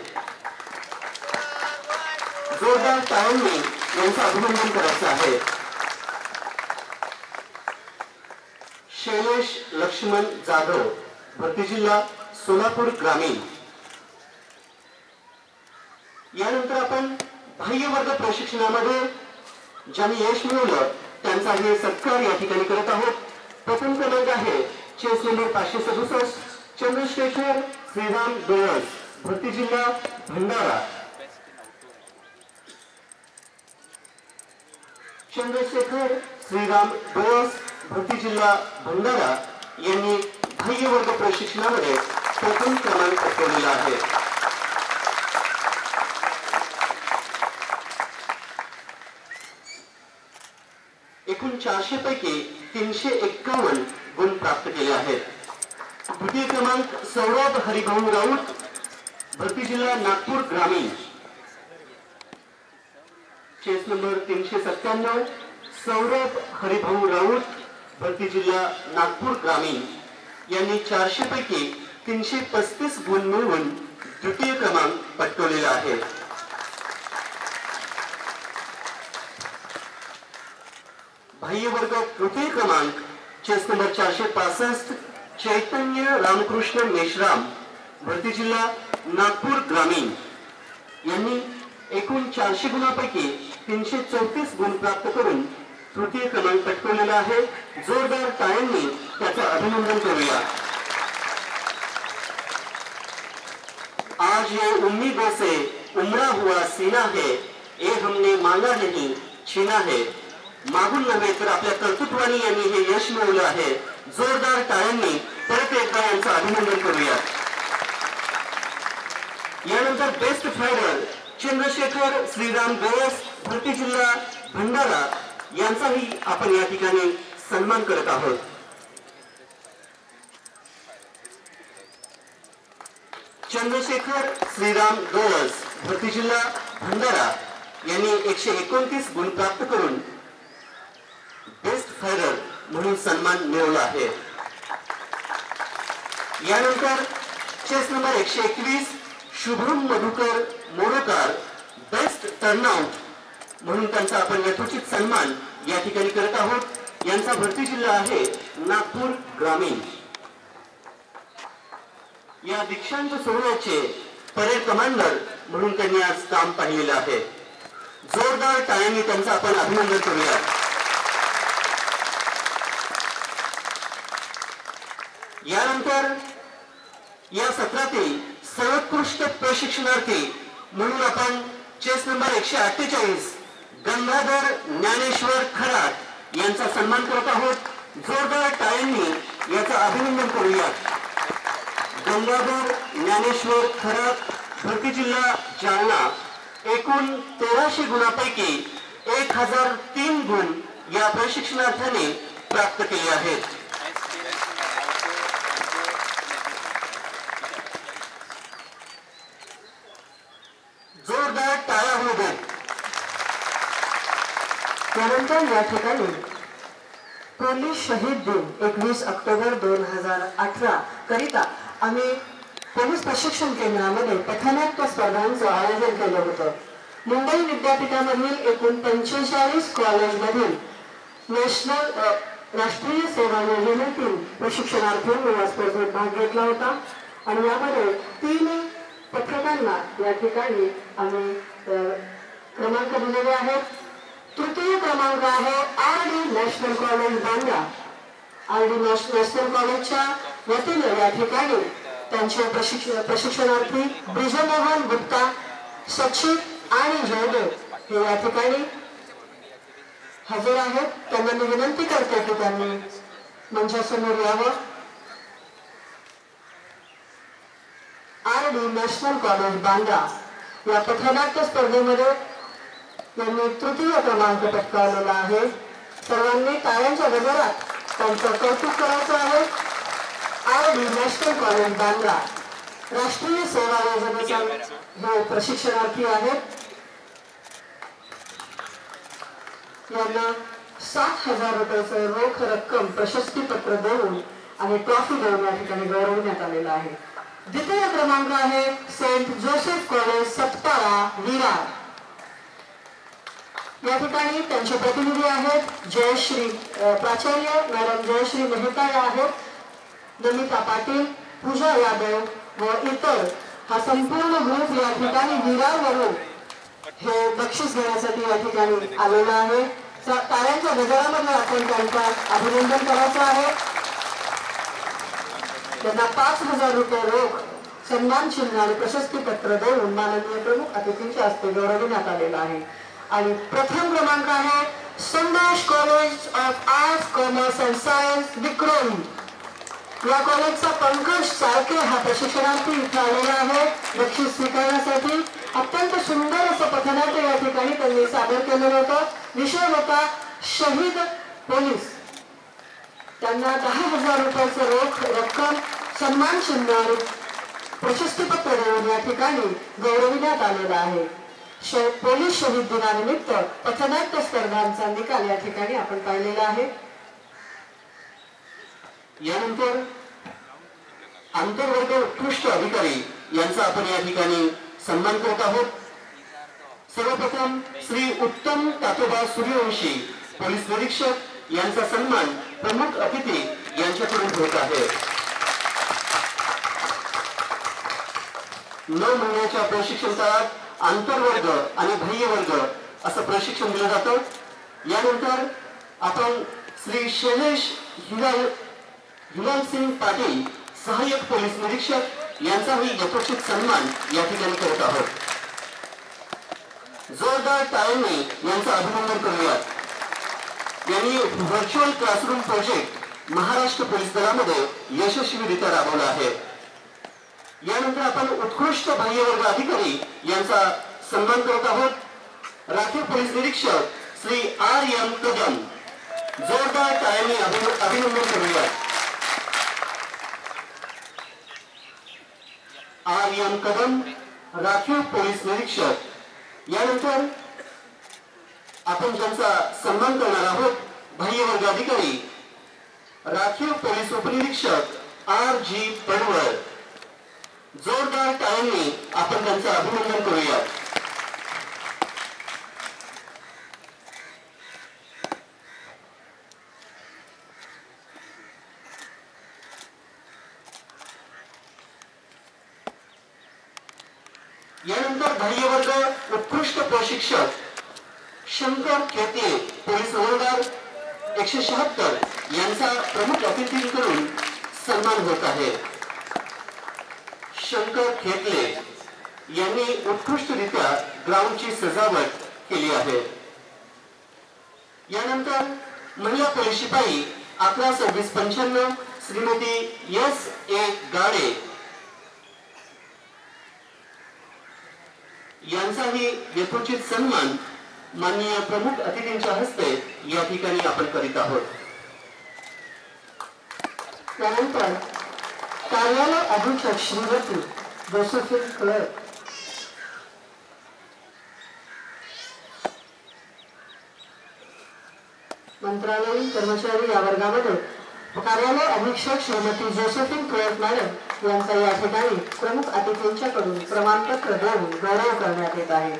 [SPEAKER 3] जोरदार टाळ्यांनी यांचं अभिनंदन करायचं आहे। शैलेश लक्ष्मण जाधव भरती जिल्हा सोलापूर ग्रामीण। यानंतर आपण बाह्य वर्ग प्रशिक्षणामध्ये ज्यांनी यश मिळवलं त्यांचा हे सत्कार या ठिकाणी करत आहोत। प्रथम क्रमांक आहे
[SPEAKER 1] चेस नंबर 567 चंद्रशेखर श्रीराम डोळस भरती जिल्हा भंडारा। चंद्रशेखर श्रीराम डोळस भरती जिल्हा भंडारा यांनी बाह्य वर्ग प्रशिक्षणामध्ये प्रथम क्रमांक पटकावलेला आहे। एकूण 400 पैकी 351 गुण प्राप्त केले आहेत। द्वितीय क्रमांक सौरभ हरिभाऊ राऊत भरती जिल्हा नागपूर ग्रामीण। चेस नंबर 397 सौरभ हरिभाऊ राऊत भरती जिल्हा नागपूर ग्रामीण यांनी 400 पैकी 335 गुण मिळवून द्वितीय क्रमांक पटकावलेला आहे। बाह्य वर्ग तृतीय क्रमांक चेस नंबर 465 चैतन्य रामकृष्ण मेश्राम भरती जिल्हा नागपूर ग्रामीण यांनी एकूण 400 गुणांपैकी 334 गुण प्राप्त करून तृतीय क्रमांक पटकावलेला आहे। जोरदार टाळ्यांनी त्याचं अभिनंदन करूया। आज ये उम्मीदों से उमड़ा हुआ सीना है, ये हमने मांगा नहीं छीना है। मागून नव्हे तर आपल्या कर्तृत्वाने यांनी हे यश मिळवलं आहे। जोरदार टाळ्यांनी परत एकदा यांचं अभिनंदन करूया। यानंतर बेस्ट फायटर चंद्रशेखर श्रीराम डोळस भरती जिल्हा भंडारा यांचाही आपण या ठिकाणी सन्मान करत आहोत। चंद्रशेखर श्रीराम डोळस भरती जिल्हा भंडारा यांनी 129 गुण प्राप्त करून बेस्ट फायटर म्हणून सन्मान मिळवला आहे। यानंतर chest number 121 Shubham Madhukar Morkar best turnout म्हणून त्यांचा आपण यथोचित सन्मान या ठिकाणी करत आहोत। यांचा भरती जिल्हा आहे नागपूर ग्रामीण। या दीक्षांत सोहळ्याचे परेड कमांडर म्हणून त्यांनी आज काम पाहिलेलं आहे। जोरदार टाळ्यांनी त्यांचं आपण अभिनंदन करूया। यानंतर या सत्रातील सर्वोत्कृष्ट प्रशिक्षणार्थी म्हणून आपण चेस नंबर 148 गंगाधर ज्ञानेश्वर खरात यांचा सन्मान करत आहोत। जोरदार टाळ्यांनी याचं अभिनंदन करूया। गंगाधर ज्ञानेश्वर खरात भरती जिल्हा जालना एकूण 1300 गुणांपैकी 1003 गुण या प्रशिक्षणार्थ्याने प्राप्त केले आहेत। जोरदार टाळ्या होऊ दे। त्यानंतर या ठिकाणी पोलीस शहीद दिन 21 ऑक्टोबर 2018 करिता आम्ही पोलीस प्रशिक्षण केंद्रामध्ये पथनाट्य स्पर्धांचं आयोजन केलं होतं। मुंबई विद्यापीठामधील एकूण 45 कॉलेजमधील राष्ट्रीय सेवा योजनेतील प्रशिक्षणार्थींनी या स्पर्धेत भाग घेतला होता आणि यामध्ये 3 पथकांना या ठिकाणी आम्ही क्रमांक दिलेले आहेत। तृतीय क्रमांक आहे RD national college Bandra. RD national कॉलेजच्या वतीने या ठिकाणी त्यांचे प्रशिक्षणार्थी ब्रिजमोहन गुप्ता सचिन आणि जयदेव हे या ठिकाणी हजर आहेत। त्यांना मी विनंती करते की त्यांनी मंचासमोर यावं। आरडी नॅशनल कॉलेज बांद्रा या पथनाट्य स्पर्धेमध्ये त्यांनी तृतीय क्रमांक पटकावलेला आहे। सर्वांनी टाळ्यांच्या गजरात त्यांचं कौतुक करायचं आहे। आरडी नॅशनल कॉलेज बांद्रा राष्ट्रीय सेवा योजनेचा हे प्रशिक्षणार्थी आहेत। यांना 7,000 रुपयाचं रोख रक्कम प्रशस्तीपत्र देऊन आणि ट्रॉफी देऊन या ठिकाणी गौरवण्यात आलेला आहे। द्वितीय क्रमांक आहे Saint Joseph college Satpara Virar. या ठिकाणी त्यांचे प्रतिनिधी आहेत जयश्री प्राचार्य मॅडम जयश्री मेहता आहेत, नमिता पाटील, पूजा यादव व इतर हा संपूर्ण ग्रुप या ठिकाणी विरारवरून हे बक्षीस घेण्यासाठी या ठिकाणी आलेला आहे। टाळ्यांच्या गजरामध्ये आपण त्यांचं अभिनंदन करायचं आहे। त्यांना 5,000 रुपये रोख सन्मान चिन्ह आणि प्रशस्ती पत्र देऊन माननीय प्रमुख अतिथींच्या हस्ते गौरविण्यात आलेला आहे. आणि प्रथम क्रमांक आहे संदेश college of arts commerce and science Vikhroli. या कॉलेजचा पंकज साळके हा प्रशिक्षणार्थी इथे आलेला आहे बक्षीस स्वीकारण्यासाठी. अत्यंत सुंदर असं पथनाट्य या ठिकाणी त्यांनी सादर केलेलं होतं. विषय होता शहीद पोलीस. त्यांना 10,000 रुपयाचं रोख रक्कम सन्मान चिन्ह आणि प्रशस्तीपत्र देऊन या ठिकाणी गौरविण्यात आलेला आहे. पोलीस शहीद दिनानिमित्त पथनाट्य स्पर्धांचा निकाल या ठिकाणी आपण पाहिलेला आहे.
[SPEAKER 3] यानंतर आंतरवर्ग उत्कृष्ट अधिकारी यांचा आपण या ठिकाणी सन्मान करत आहोत. सर्वप्रथम श्री उत्तम तातोबा सूर्यवंशी पोलीस निरीक्षक यांचा सन्मान प्रमुख अतिथी यांच्याकडून होत आहे. 9 महिन्याच्या प्रशिक्षण काळात आंतरवर्ग आणि बाह्यवर्ग असं प्रशिक्षण दिलं जातं. यानंतर आपण श्री शैलेश हिलाल सिंग पाटील सहाय्यक पोलीस निरीक्षक यांचाही यथोचित सन्मान या ठिकाणी करत आहोत. जोरदार टाळ्यांनी यांचं अभिनंदन करूयात. यांनी virtual classroom project Maharashtra police दलामध्ये यशस्वीरित्या राबवला आहे. यानंतर आपण उत्कृष्ट बाह्यवर्ग अधिकारी यांचा सन्मान करत आहोत. राखीव पोलीस निरीक्षक श्री R.M. कदम. जोरदार टाळ्यांनी अभिनंदन करूया. R.M. कदम राखीव पोलीस निरीक्षक. यानंतर आपण ज्यांचा सन्मान करणार आहोत बाह्यवर्ग अधिकारी राखीव पोलीस उपनिरीक्षक R.G. पडवळ. जोरदार टाळ्यांनी आपण त्यांचं अभिनंदन करूया. यानंतर बाह्यवर्ग उत्कृष्ट प्रशिक्षक शंकर खेते पोलीस हवालदार 176 यांचा प्रमुख अतिथींकडून सन्मान होत आहे. शंकर खेतले यांनी उत्कृष्टरित्या ग्राउंडची सजावट केली आहे. यानंतर महिला पोलीस शिपाई 112695 श्रीमती S.A. गाडे यांचाही यथोचित सन्मान माननीय प्रमुख अतिथींच्या हस्ते या ठिकाणी आपण करीत आहोत.
[SPEAKER 1] त्यानंतर कार्यालय अधीक्षक श्रीमती जोसेफिन क्लर्क मंत्रालयीन कर्मचारी या वर्गामध्ये कार्यालय अधीक्षक श्रीमती जोसेफिन क्लर्क मॅडम यांचा या ठिकाणी प्रमुख अतिथींच्याकडून प्रमाणपत्र देऊन गौरव करण्यात येत आहे.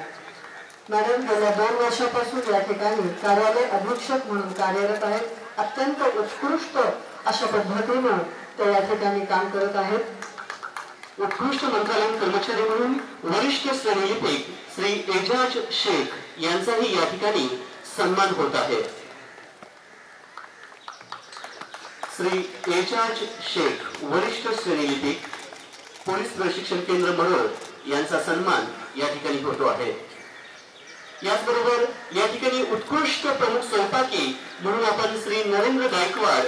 [SPEAKER 1] मॅडम गेल्या 2 वर्षापासून या ठिकाणी कार्यालय अधीक्षक म्हणून कार्यरत आहेत. अत्यंत उत्कृष्ट अशा पद्धतीनं ते या ठिकाणी काम करत आहेत.
[SPEAKER 3] उत्कृष्ट मंत्रालयीन कर्मचारी म्हणून वरिष्ठ श्रेणीलिपिक श्री एजाज शेख यांचाही या ठिकाणी सन्मान होत आहे. श्री एजाज शेख वरिष्ठ श्रेणीलिपिक पोलीस प्रशिक्षण केंद्र म्हणून यांचा सन्मान या ठिकाणी होतो आहे. याचबरोबर या ठिकाणी उत्कृष्ट प्रमुख स्वयंपाकी म्हणून आपण श्री नरेंद्र गायकवाड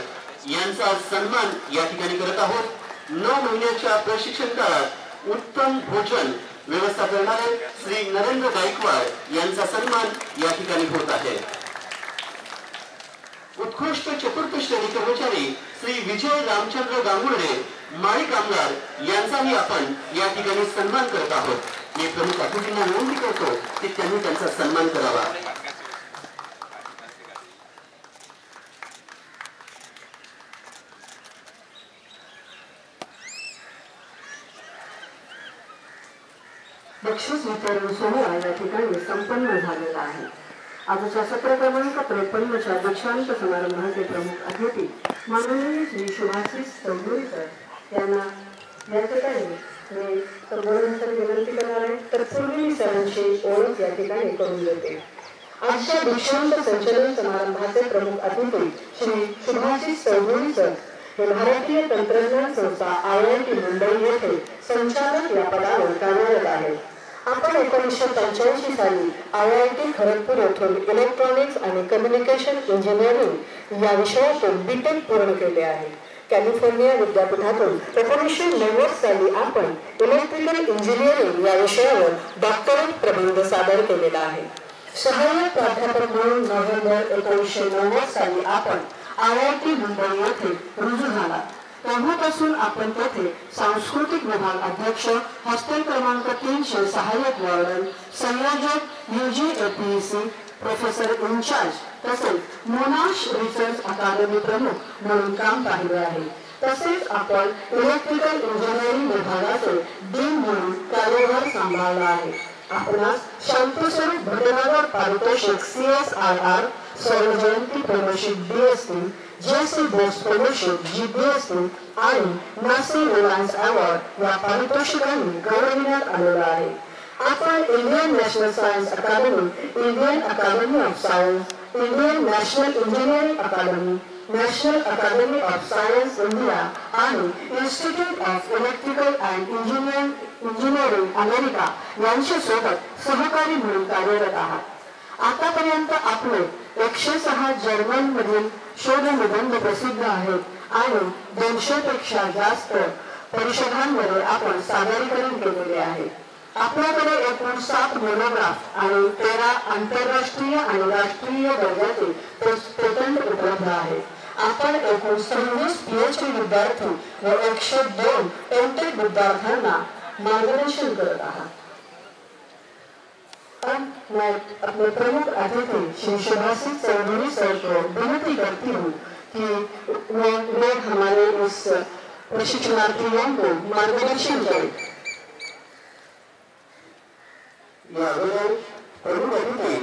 [SPEAKER 3] यांचा सन्मान या ठिकाणी करत आहोत. 9 महिन्याच्या प्रशिक्षण काळात उत्तम भोजन व्यवस्था करणारे श्री नरेंद्र गायकवाड यांचा सन्मान या ठिकाणी होत आहे. उत्कृष्ट चतुर्थ श्रेणी कर्मचारी श्री विजय रामचंद्र गांगुर्डे माळी कामगार यांचाही आपण या ठिकाणी सन्मान करत आहोत. मी प्रमुख अतिथींना विनंती करतो की त्यांनी त्यांचा सन्मान करावा.
[SPEAKER 1] बक्षीस वितरण सोहळा या ठिकाणी संपन्न झालेला आहे. आजच्या सत्र क्रमांक 53च्या दीक्षांत समारंभाचे प्रमुख अतिथी माननीय श्री सुभाषिष चौधरी सर यांना या ठिकाणी मी संबोधनासाठी विनंती करणार आहे. तर पूर्वी सरांची ओळख या ठिकाणी करून देते. आजच्या दीक्षांत संचलन समारंभाचे प्रमुख अतिथी श्री सुभाषिष चौधरी सर हे भारतीय तंत्रज्ञान संस्था IIT मुंबई येथे संचालक या पदावर कार्यरत आहेत. आपण 1985 साली IIT खडगपूर येथून इलेक्ट्रॉनिक्स आणि कम्युनिकेशन इंजिनिअरिंग या विषयातून BTech पूर्ण केले आहे. कॅलिफोर्निया विद्यापीठातून 1990 साली आपण इलेक्ट्रिकल इंजिनिअरिंग या विषयावर डॉक्टरेट प्रबंध सादर केलेला आहे. सहाय्यक प्राध्यापक म्हणून नोव्हेंबर 1990 साली आपण IIT मुंबई येथे रुजू झाला. तेव्हापासून आपण तेथे सांस्कृतिक विभाग अध्यक्ष, हॉस्टेल क्रमांक 300 सहाय्यक वॉर्डन, संयोजक UGAPEC, प्रोफेसर इन्चार्ज तसेच मोनाश रिसर्च अकादमी प्रमुख म्हणून काम पाहिले आहे. तसेच आपण इलेक्ट्रिकल इंजिनिअरिंग विभागाचे डीन म्हणून कार्यभार सांभाळला आहे. आपणास शांतीस्वरूप भटनागर पारितोषिक CSIR, Swarnajayanti fellowship BSc, JC Bose fellowship GBSc आणि नासी रिलायन्स अवॉर्ड या पारितोषिकांनी गौरविण्यात आलेला आहे. आपण Indian national science academy, Indian academy of science, Indian national engineering academy, national academy of science India आणि institute of electrical and engineering America यांच्या सोबत सहकारी म्हणून कार्यरत आहात. आतापर्यंत आपले 106 जर्मनमधील शोधनिबंध प्रसिद्ध आहेत आणि 200 पेक्षा जास्त परिषदांमध्ये आपण सादरीकरण केलेले आहे. आपल्याकडे एकूण 7 मोनोग्राफ आणि 13 आंतरराष्ट्रीय आणि राष्ट्रीय दर्जाचे पेटंट उपलब्ध आहेत. आपण एकूण 26 PhD विद्यार्थी व 102 MTech विद्यार्थ्यांना मार्गदर्शन करत आहात. मैं अपने प्रमुख अतिथि श्री शुभाशीष चौधरी सर को विनती करती हूँ कि वे हमारे इस प्रशिक्षणार्थियों को मार्गदर्शन करें.
[SPEAKER 3] यावर प्रमुख अतिथी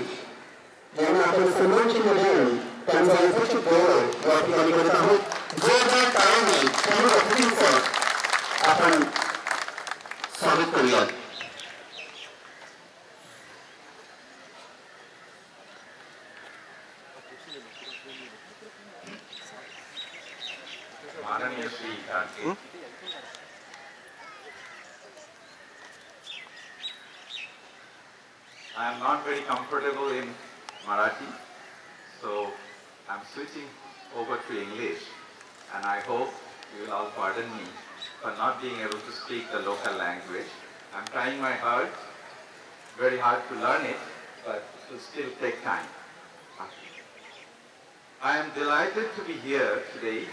[SPEAKER 3] यांना आपण सन्मान चिन्ह देऊन त्यांचा यथोचित गौरव या ठिकाणी करत आहोत. जोरदार टाळ्यांनी प्रमुख अतिथींचं आपण स्वागत करूयात.
[SPEAKER 4] माननीय Shri Gandhi, I am not very comfortable in Marathi, so I'm switching over to English, and I hope you will all pardon me for not being able to speak the local language. I'm trying my hard, very hard to learn it, but it will still take time. I am delighted to be here today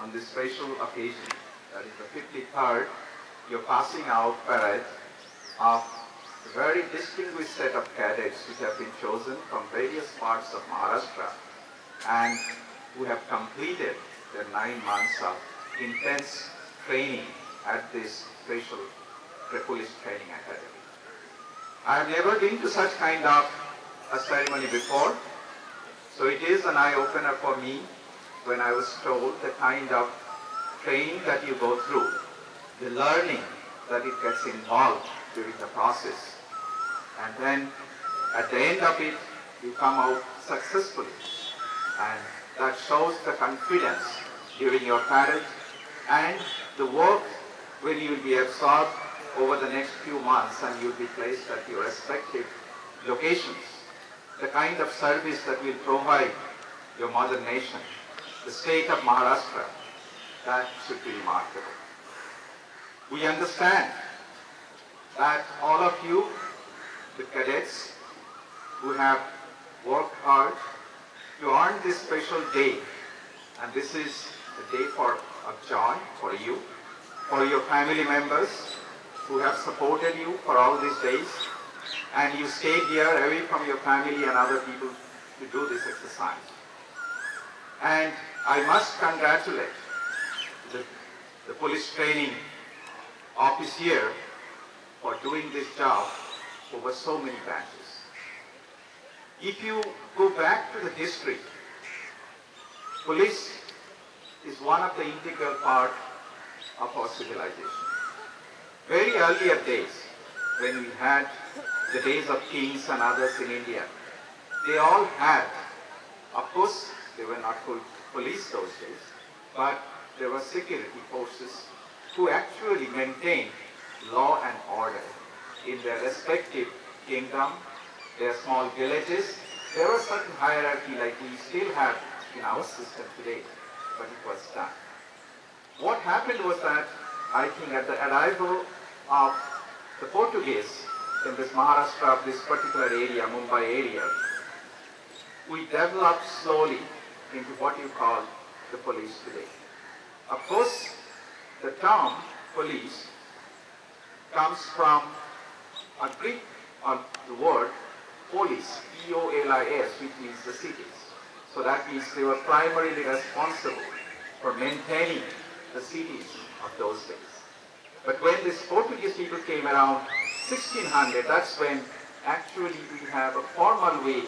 [SPEAKER 4] on this special occasion, that is the 53rd, your passing out parade of a very distinguished set of cadets which have been chosen from various parts of Maharashtra and who have completed their 9 months of intense training at this special police training academy. I have never been to such kind of a ceremony before, so it is an eye-opener for me when I was told the kind of training that you go through, the learning that it gets involved during the process, and then at the end of it you come out successfully, and that shows the confidence during your parade and the work when you will be absorbed over the next few months and you will be placed at your respective locations. The kind of service that will provide your mother nation, the state of Maharashtra, that should be remarkable. We understand that all of you, the cadets who have worked hard to earn this special day, and this is a day of joy for you, for your family members who have supported you for all these days, and you stayed here away from your family and other people to do this exercise. And I must congratulate the police training office here for doing this job over so many branches. If you go back to the history, police is one of the integral part of our civilization. Very earlier days, when we had the days of kings and others in India, they all had, of course, they were not full police those days, but
[SPEAKER 6] there were security forces who actually maintained law and order in their respective kingdom, their small villages. There was certain hierarchy like we still have in our system today, but it was done. What happened was that, I think at the arrival of the Portuguese in this Maharashtra, this particular area, Mumbai area, we developed slowly into what you call the police today. Of course, the term police comes from a Greek the word polis, P-O-L-I-S, which means the cities. So that means they were primarily responsible for maintaining the cities of those days. But when these Portuguese people came around 1600, that's when actually we have a formal way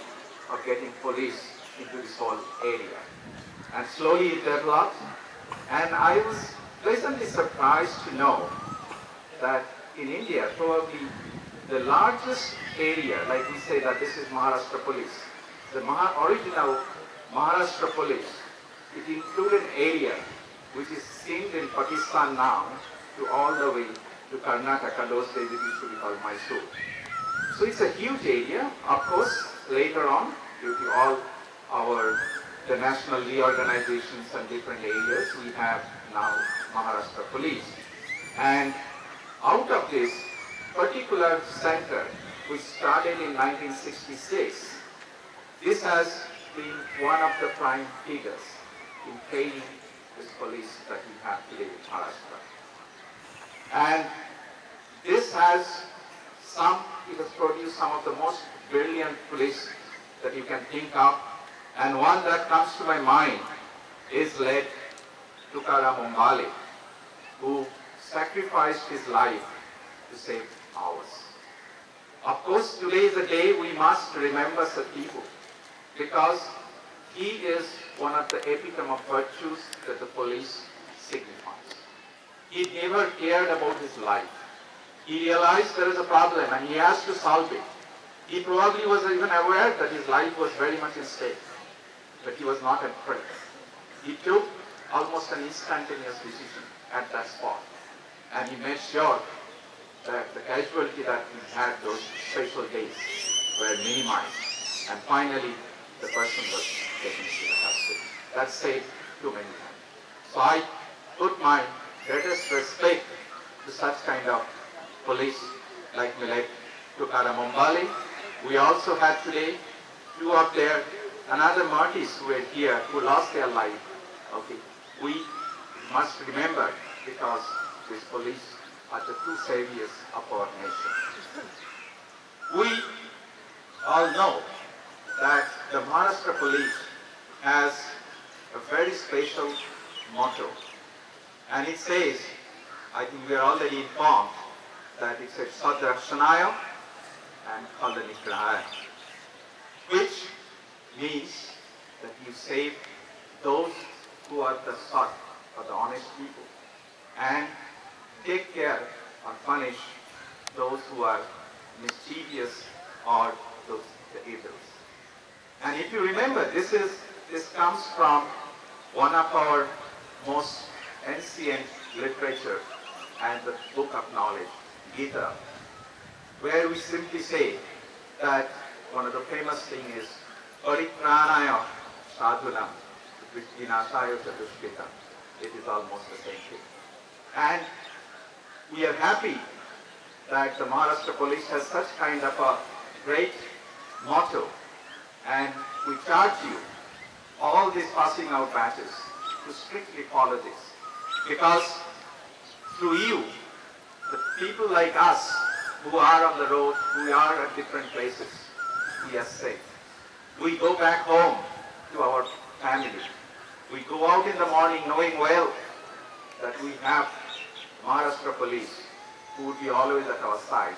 [SPEAKER 6] of getting police into this whole area. And slowly it developed, and I was pleasantly surprised to know that in India, probably the largest area, like we say that this is Maharashtra police, the original Maharashtra police, it included an area which is seen in Pakistan now to all the way to Karnataka. Those days it used to be called Mysore. So it's a huge area. Of course, later on, due to all the national reorganizations and different areas, we have now Maharashtra police. And out of this particular center, which started in 1966, this has been one of the prime figures in training this police that we have today in Maharashtra. And this has it has produced some of the most brilliant police that you can think of. And one that comes to my mind is led Tukaram Ambale, who sacrificed his life to save ours. Of course, today is the day we must remember such people, because he is one of the epitome of virtues that the police signifies. He never cared about his life. He realized there is a problem and he has to solve it. He probably was even aware that his life was very much in stake, but he was not afraid. He took almost an instantaneous decision at that spot, and he made sure that the casualty that we had those special days were minimized, and finally the person was taken to the hospital. That saved too many times. So I put my greatest respect to such kind of police like Millet Tukaram Ambale. We also had today two of their another martyrs who were here who lost their life. Okay, we must remember, because these police are the true saviors of our nation. We all know that the Maharashtra police has a very special motto, and it says, I think we are already informed, that it says Sadrakshanaaya and Khalanigrahaya, which means that you save those who are the Sat, or the honest people, and take care or punish those who are mischievous or those the evils. And if you remember, this comes from one of our most ancient literature and the book of knowledge, Gita, where we simply say that one of the famous things is Paripranaya Sadhunam Vinashaya Chatuskrita. It is almost the same thing. And we are happy that the Maharashtra police has such kind of a great motto, and we charge you, all these passing out batches, to strictly follow this, because through you, the people like us who are on the road, who are at different places, we are safe. We go back home to our family. We go out in the morning knowing well that we have Maharashtra police who would be always at our side.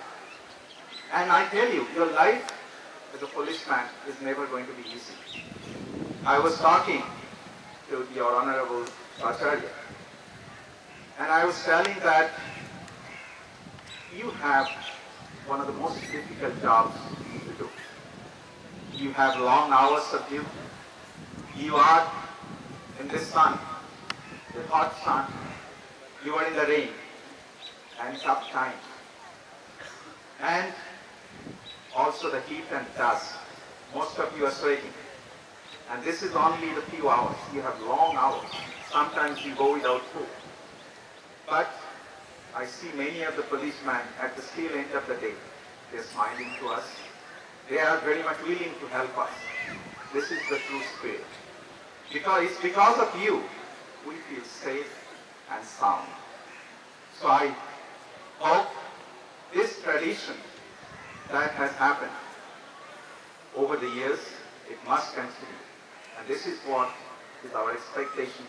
[SPEAKER 6] And I tell you, your life as a policeman is never going to be easy. I was talking to your Honorable Acharya, and I was telling that you have one of the most difficult jobs to do. You have long hours of duty. You are in this sun the hot sun, you are in the rain and tough times, and also the heat and dust. Most of you are sweating, and this is only the few hours. You have long hours. Sometimes you go without food. But I see many of the policemen at the still end of the day. They're smiling to us. They are very much willing to help us. This is the true spirit. It's because of you we feel safe and sound. So I hope this tradition that has happened over the years, it must continue. And this is what is our expectation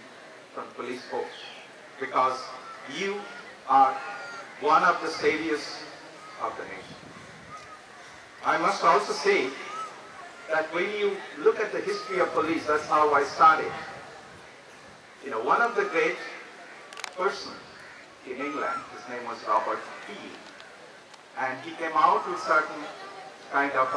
[SPEAKER 6] from police force. Because you are one of the saviors of the nation. I must also say that when you look at the history of police, that's how I started. You know, one of the great persons in England, his name was Robert Peel, and he came out with certain kind of,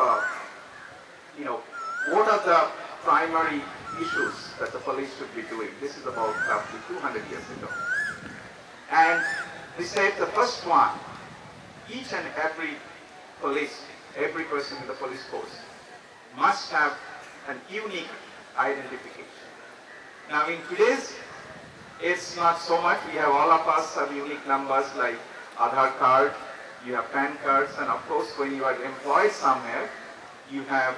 [SPEAKER 6] what are the primary issues that the police should be doing. This is about roughly 200 years ago. And he said the first one, each and every person in the police force must have an unique identification. Now in today's, it's not so much. We have, all of us have unique numbers like Aadhaar card, you have PAN cards, and of course when you are employed somewhere, you have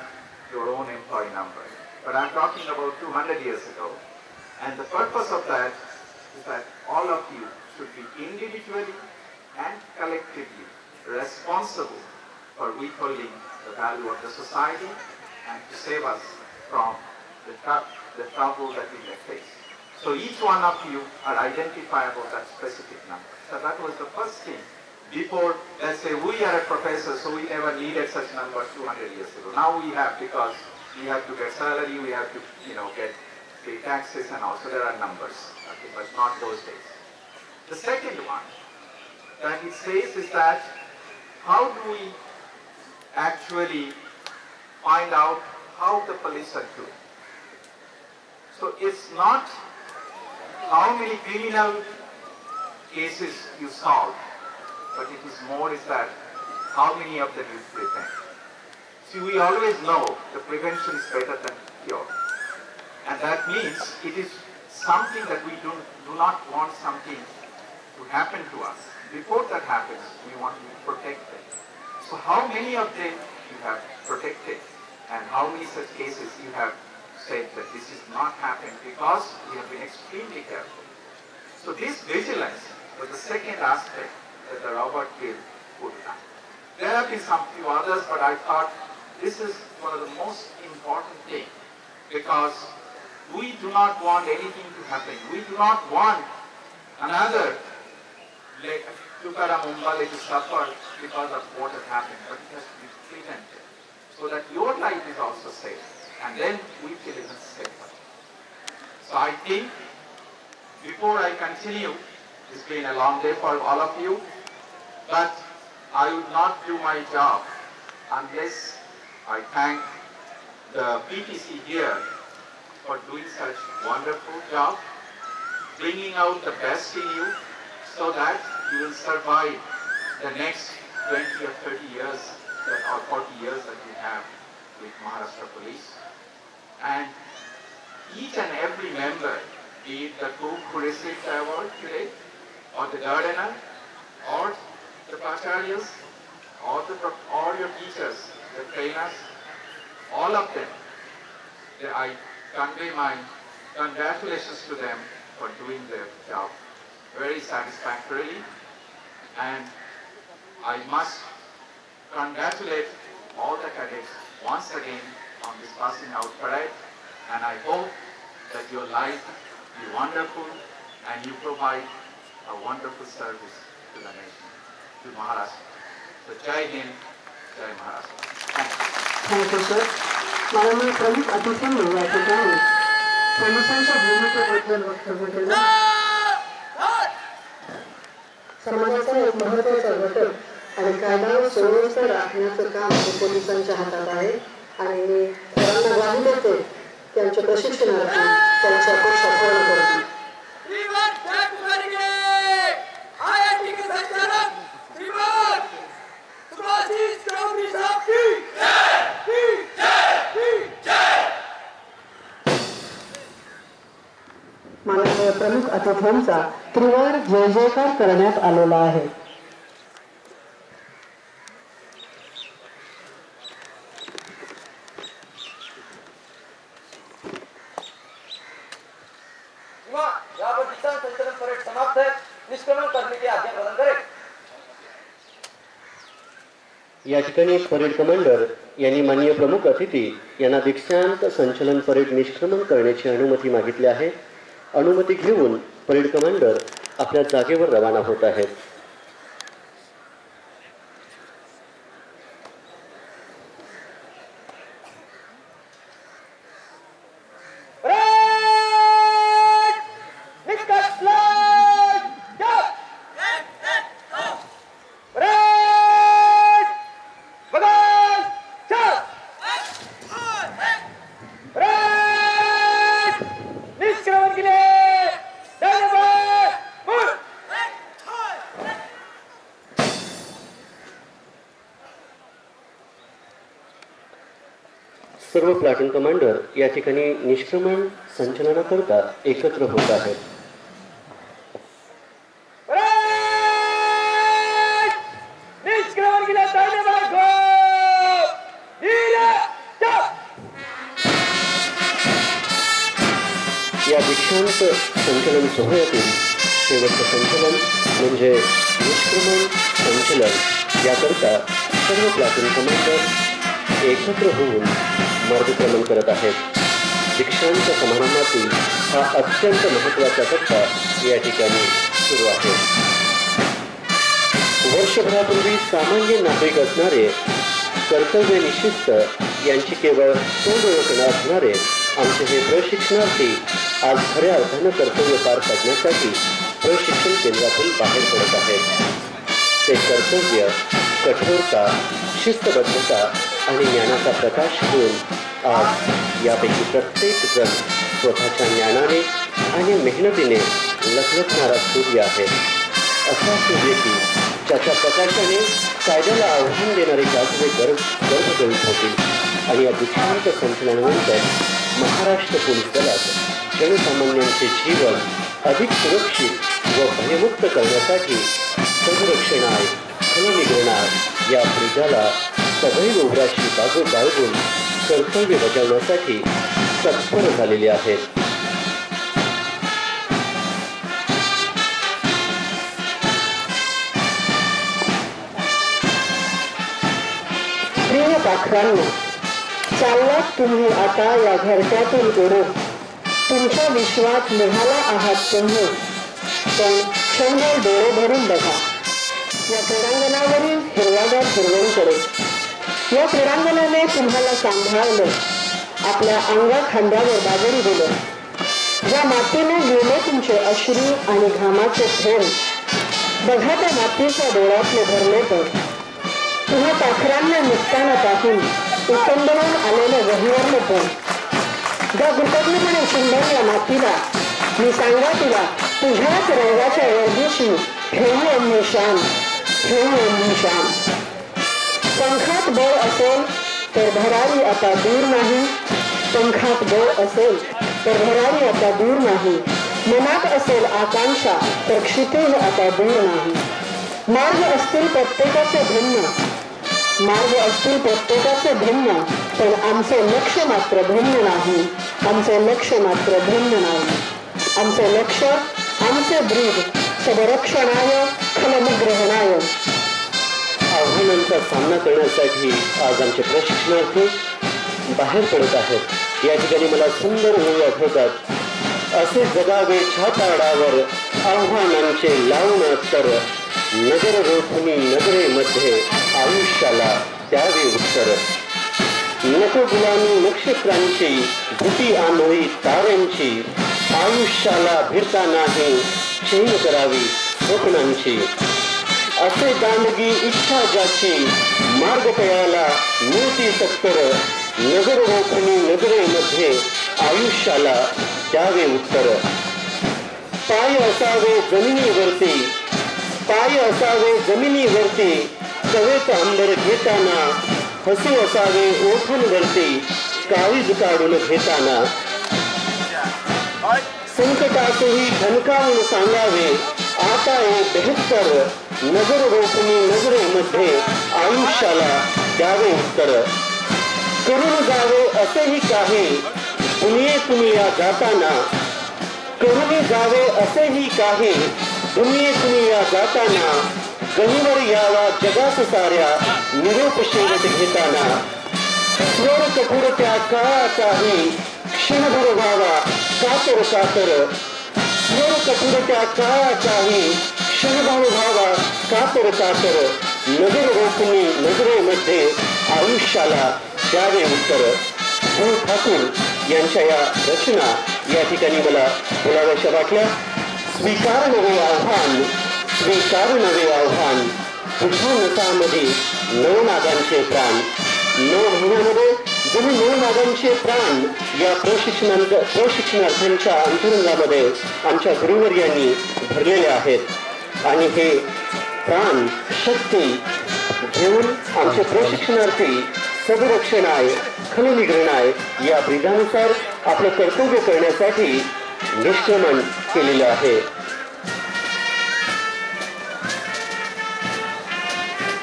[SPEAKER 6] your own employee number. But I'm talking about 200 years ago. And the purpose of that is that all of you should be individually and collectively responsible for upholding the value of the society and to save us from the trouble that we may face. So each one of you are identifiable that specific number. So that was the first thing. Before, let's say we are a professor, so we never needed such numbers 200 years ago. Now we have, because we have to get salary, we have to, pay taxes, and also there are numbers, okay, but not those days. The second one that it says is that how do we actually find out how the police are doing? So it's not how many criminal cases you solve, but it is more is that how many of them you prevent. See, we always know the prevention is better than cure. And that means it is something that we do not want something to happen to us. Before that happens, we want to protect them. So how many of them you have protected, and how many such cases you have said that this is not happening because we have been extremely careful. So this vigilance was the second aspect that the Robert Peel put down. There have been some few others, but I thought this is one of the most important things, because we do not want anything to happen. We do not want another like Tukara Mumbali to suffer because of what has happened, but it has to be prevented so that your life is also safe, and then we feel even safer. So I think before I continue, it's been a long day for all of you, but I would not do my job unless I thank the PTC here for doing such wonderful job, bringing out the best in you so that you will survive the next 20 or 30 years or 40 years that you have with Maharashtra Police. And each and every member, be it the cook who received the award today, or the gardener, or the pracharyas, or your teachers, the trainers, all of them, I convey my congratulations to them for doing their job very satisfactorily. And I must congratulate all the cadets once again on this passing out parade, and I hope that your life be wonderful and you provide a wonderful service to the nation, to Maharashtra. So Jai Hind, Jai Maharashtra.
[SPEAKER 1] Thank you, sir. माननीय प्रमुख अतिथींनी या ठिकाणी पोलिसांच्या भूमिकेबद्दल वक्तव्य केलं. समाजाचा एक महत्त्वाचा घटक आणि कायदा व सुव्यवस्था राखण्याचं काम हे पोलिसांच्या हातात आहे, आणि सर्वांना ग्वाही देते त्यांच्या प्रशिक्षणार्थी त्यांच्या अपेक्षा पूर्ण करतील. माननीय प्रमुख अतिथींचा त्रिवार जय जयकार करण्यात आलेला आहे.
[SPEAKER 2] यहाँ पर दिशा संचलन परेड समाप्त है. निष्क्रमण करने की आज्ञा प्रदान करें.
[SPEAKER 3] या ठिकाणी परेड कमांडर यांनी माननीय प्रमुख अतिथी यांना दीक्षांत संचलन परेड निष्क्रमण करण्याची अनुमती मागितली आहे. अनुमती घेऊन परेड कमांडर आपल्या जागेवर रवाना होत आहेत. सर्व प्लाटून कमांडर या ठिकाणी निष्क्रमण संचलनाकरता एकत्र होत आहेत. या दीक्षांत संचलन सोहळ्यातील शेवटचं संचलन म्हणजे निष्क्रमण संचलन. याकरता सर्व प्लाटून कमांडर एकत्र होऊन मार्गक्रमण करत आहेत. दीक्षांत समारंभातील हा अत्यंत महत्त्वाचा टप्पा या ठिकाणी सुरू आहे. वर्षभरापूर्वी सामान्य नागरिक असणारे कर्तव्यनिष्ठ यांची केवळ तोंड ओळख असणारे आमचे हे प्रशिक्षणार्थी आज खऱ्या अर्थानं कर्तव्य पार पाडण्यासाठी प्रशिक्षण केंद्रातून बाहेर पडत आहेत. ते कर्तव्य, कठोरता, शिस्तबद्धता आणि ज्ञानाचा प्रकाश घेऊन आज यापैकी प्रत्येक जण स्वतःच्या ज्ञानाने आणि मेहनतीने लखलखणारा सूर्य आहे. असा सूर्य की ज्याच्या प्रकाशाने कायद्याला आव्हान देणारे गाजवे गर्भ करीत होतील. आणि या दीक्षांत संचलनानंतर महाराष्ट्र पोलीस दलात जनसामान्यांचे जीवन अधिक सुरक्षित व भयमुक्त करण्यासाठी संरक्षणाय फलनिग्रहणाय या ध्वजाला सदैव उराशी बाजू बाळगून कर्तव्य बजावण्यासाठी तत्पर झालेले आहेत.
[SPEAKER 1] प्रिय पाखरांनो, चाललात तुम्ही आता या घरट्यातून उडून. तुमच्या विश्वात निघाला आहात तुम्ही, पण क्षणभर डोळे भरून बघा या क्रीडांगणावरील हिरवागार हिरवणीकडे. या क्रीडांगणाने तुम्हाला सांभाळलं, आपल्या अंगा खांद्यावर बाजरी दिलं. ज्या मातीने गेले तुमचे अश्रू आणि घामाचे थेंब, बघा त्या मातीच्या डोळ्यातले भरले तर. तुम्हा पाखरांना निघताना पाहून उतंबळून आलेलं वहीवरलं पण. ज्या कृतज्ञपणे चुंबन या मातीला, मी सांगा तिला तुझ्याच रंगाच्या वर्दीशी ठेवू आम्ही शान, ठेवू आम्ही शान. पंखात बळ असेल तर भरारी आता दूर नाही, पंखात बळ असेल तर भरारी आता दूर नाही. मनात असेल आकांक्षा तर क्षितिज आता दूर नाही. मार्ग असतील प्रत्येकाचे भिन्न, मार्ग असतील प्रत्येकाचे भिन्न, पण आमचे लक्ष मात्र भिन्न नाही. आमचे लक्ष मात्र भिन्न नाही. आमचे लक्ष, आमचे ब्रीद सबरक्षणाय खलनिग्रहणाय.
[SPEAKER 3] आव्हानांचा सामना करण्यासाठी आज आमचे प्रशिक्षणार्थी बाहेर पडत आहेत. या ठिकाणी मला सुंदर ओळी आठवतात. असे जगावे छाताडावर आव्हानांचे लावून तर, नगर रोखणी नगरेमध्ये आयुष्याला द्यावे उत्तर. नको गुलामी नक्षत्रांची भीती आंधळी ताऱ्यांची, आयुष्याला भिरता नाही चैन करावी स्वप्नांची. असे दांडगी इच्छा ज्याची मार्ग पळाला मिळती सत्तर, नगर रोखणी नगरेमध्ये आयुष्याला द्यावे उत्तर. पाय असावे जमिनीवरती, पाय असावे जमिनीवरती, कवेत अंबर घेताना हसू असावे ओठांवरती काळीज काढून घेताना, संकटातही धनकावून सांगावे आता हे बेहत्तर, नजर रोखणी नजरेमध्ये आयुष्याला द्यावे उत्तर, करून जावे असेही काही दुनियेतून या जाताना, करून जावे असेही काही दुनियेतून या जाताना, गणीवर यावा जगात साऱ्या निरोप शेवट घेताना, स्वर कठोर त्या काळाचाही क्षणभर व्हावा कातर कातर, स्वर कठोर त्या काळाचाही क्षणभर व्हावा कातर कातर, नजर रोखणी नजरेमध्ये आयुष्याला द्यावे उत्तर. गुरु ठाकूर यांच्या या रचना या ठिकाणी मला बोलाव्याशा वाटल्या. स्वीकार नवे आव्हान, स्वीकार नवे आव्हान, तुझ्या नटामध्ये नवनागांचे प्राण. 9 महिन्यामध्ये जणू नवनागांचे प्राण या प्रशिक्षणार्थ्यांच्या अंतरंगामध्ये आमच्या गुरुवर्यांनी भरलेले आहेत आणि हे प्राण शक्ती घेऊन आमचे प्रशिक्षणार्थी सदरक्षणाय खलनिग्रहणाय या ब्रीदानुसार आपलं कर्तव्य करण्यासाठी निष्क्रमण केलेलं आहे.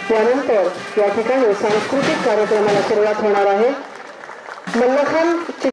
[SPEAKER 1] त्यानंतर या ठिकाणी सांस्कृतिक कार्यक्रमाला सुरुवात होणार आहे. मल्लखांब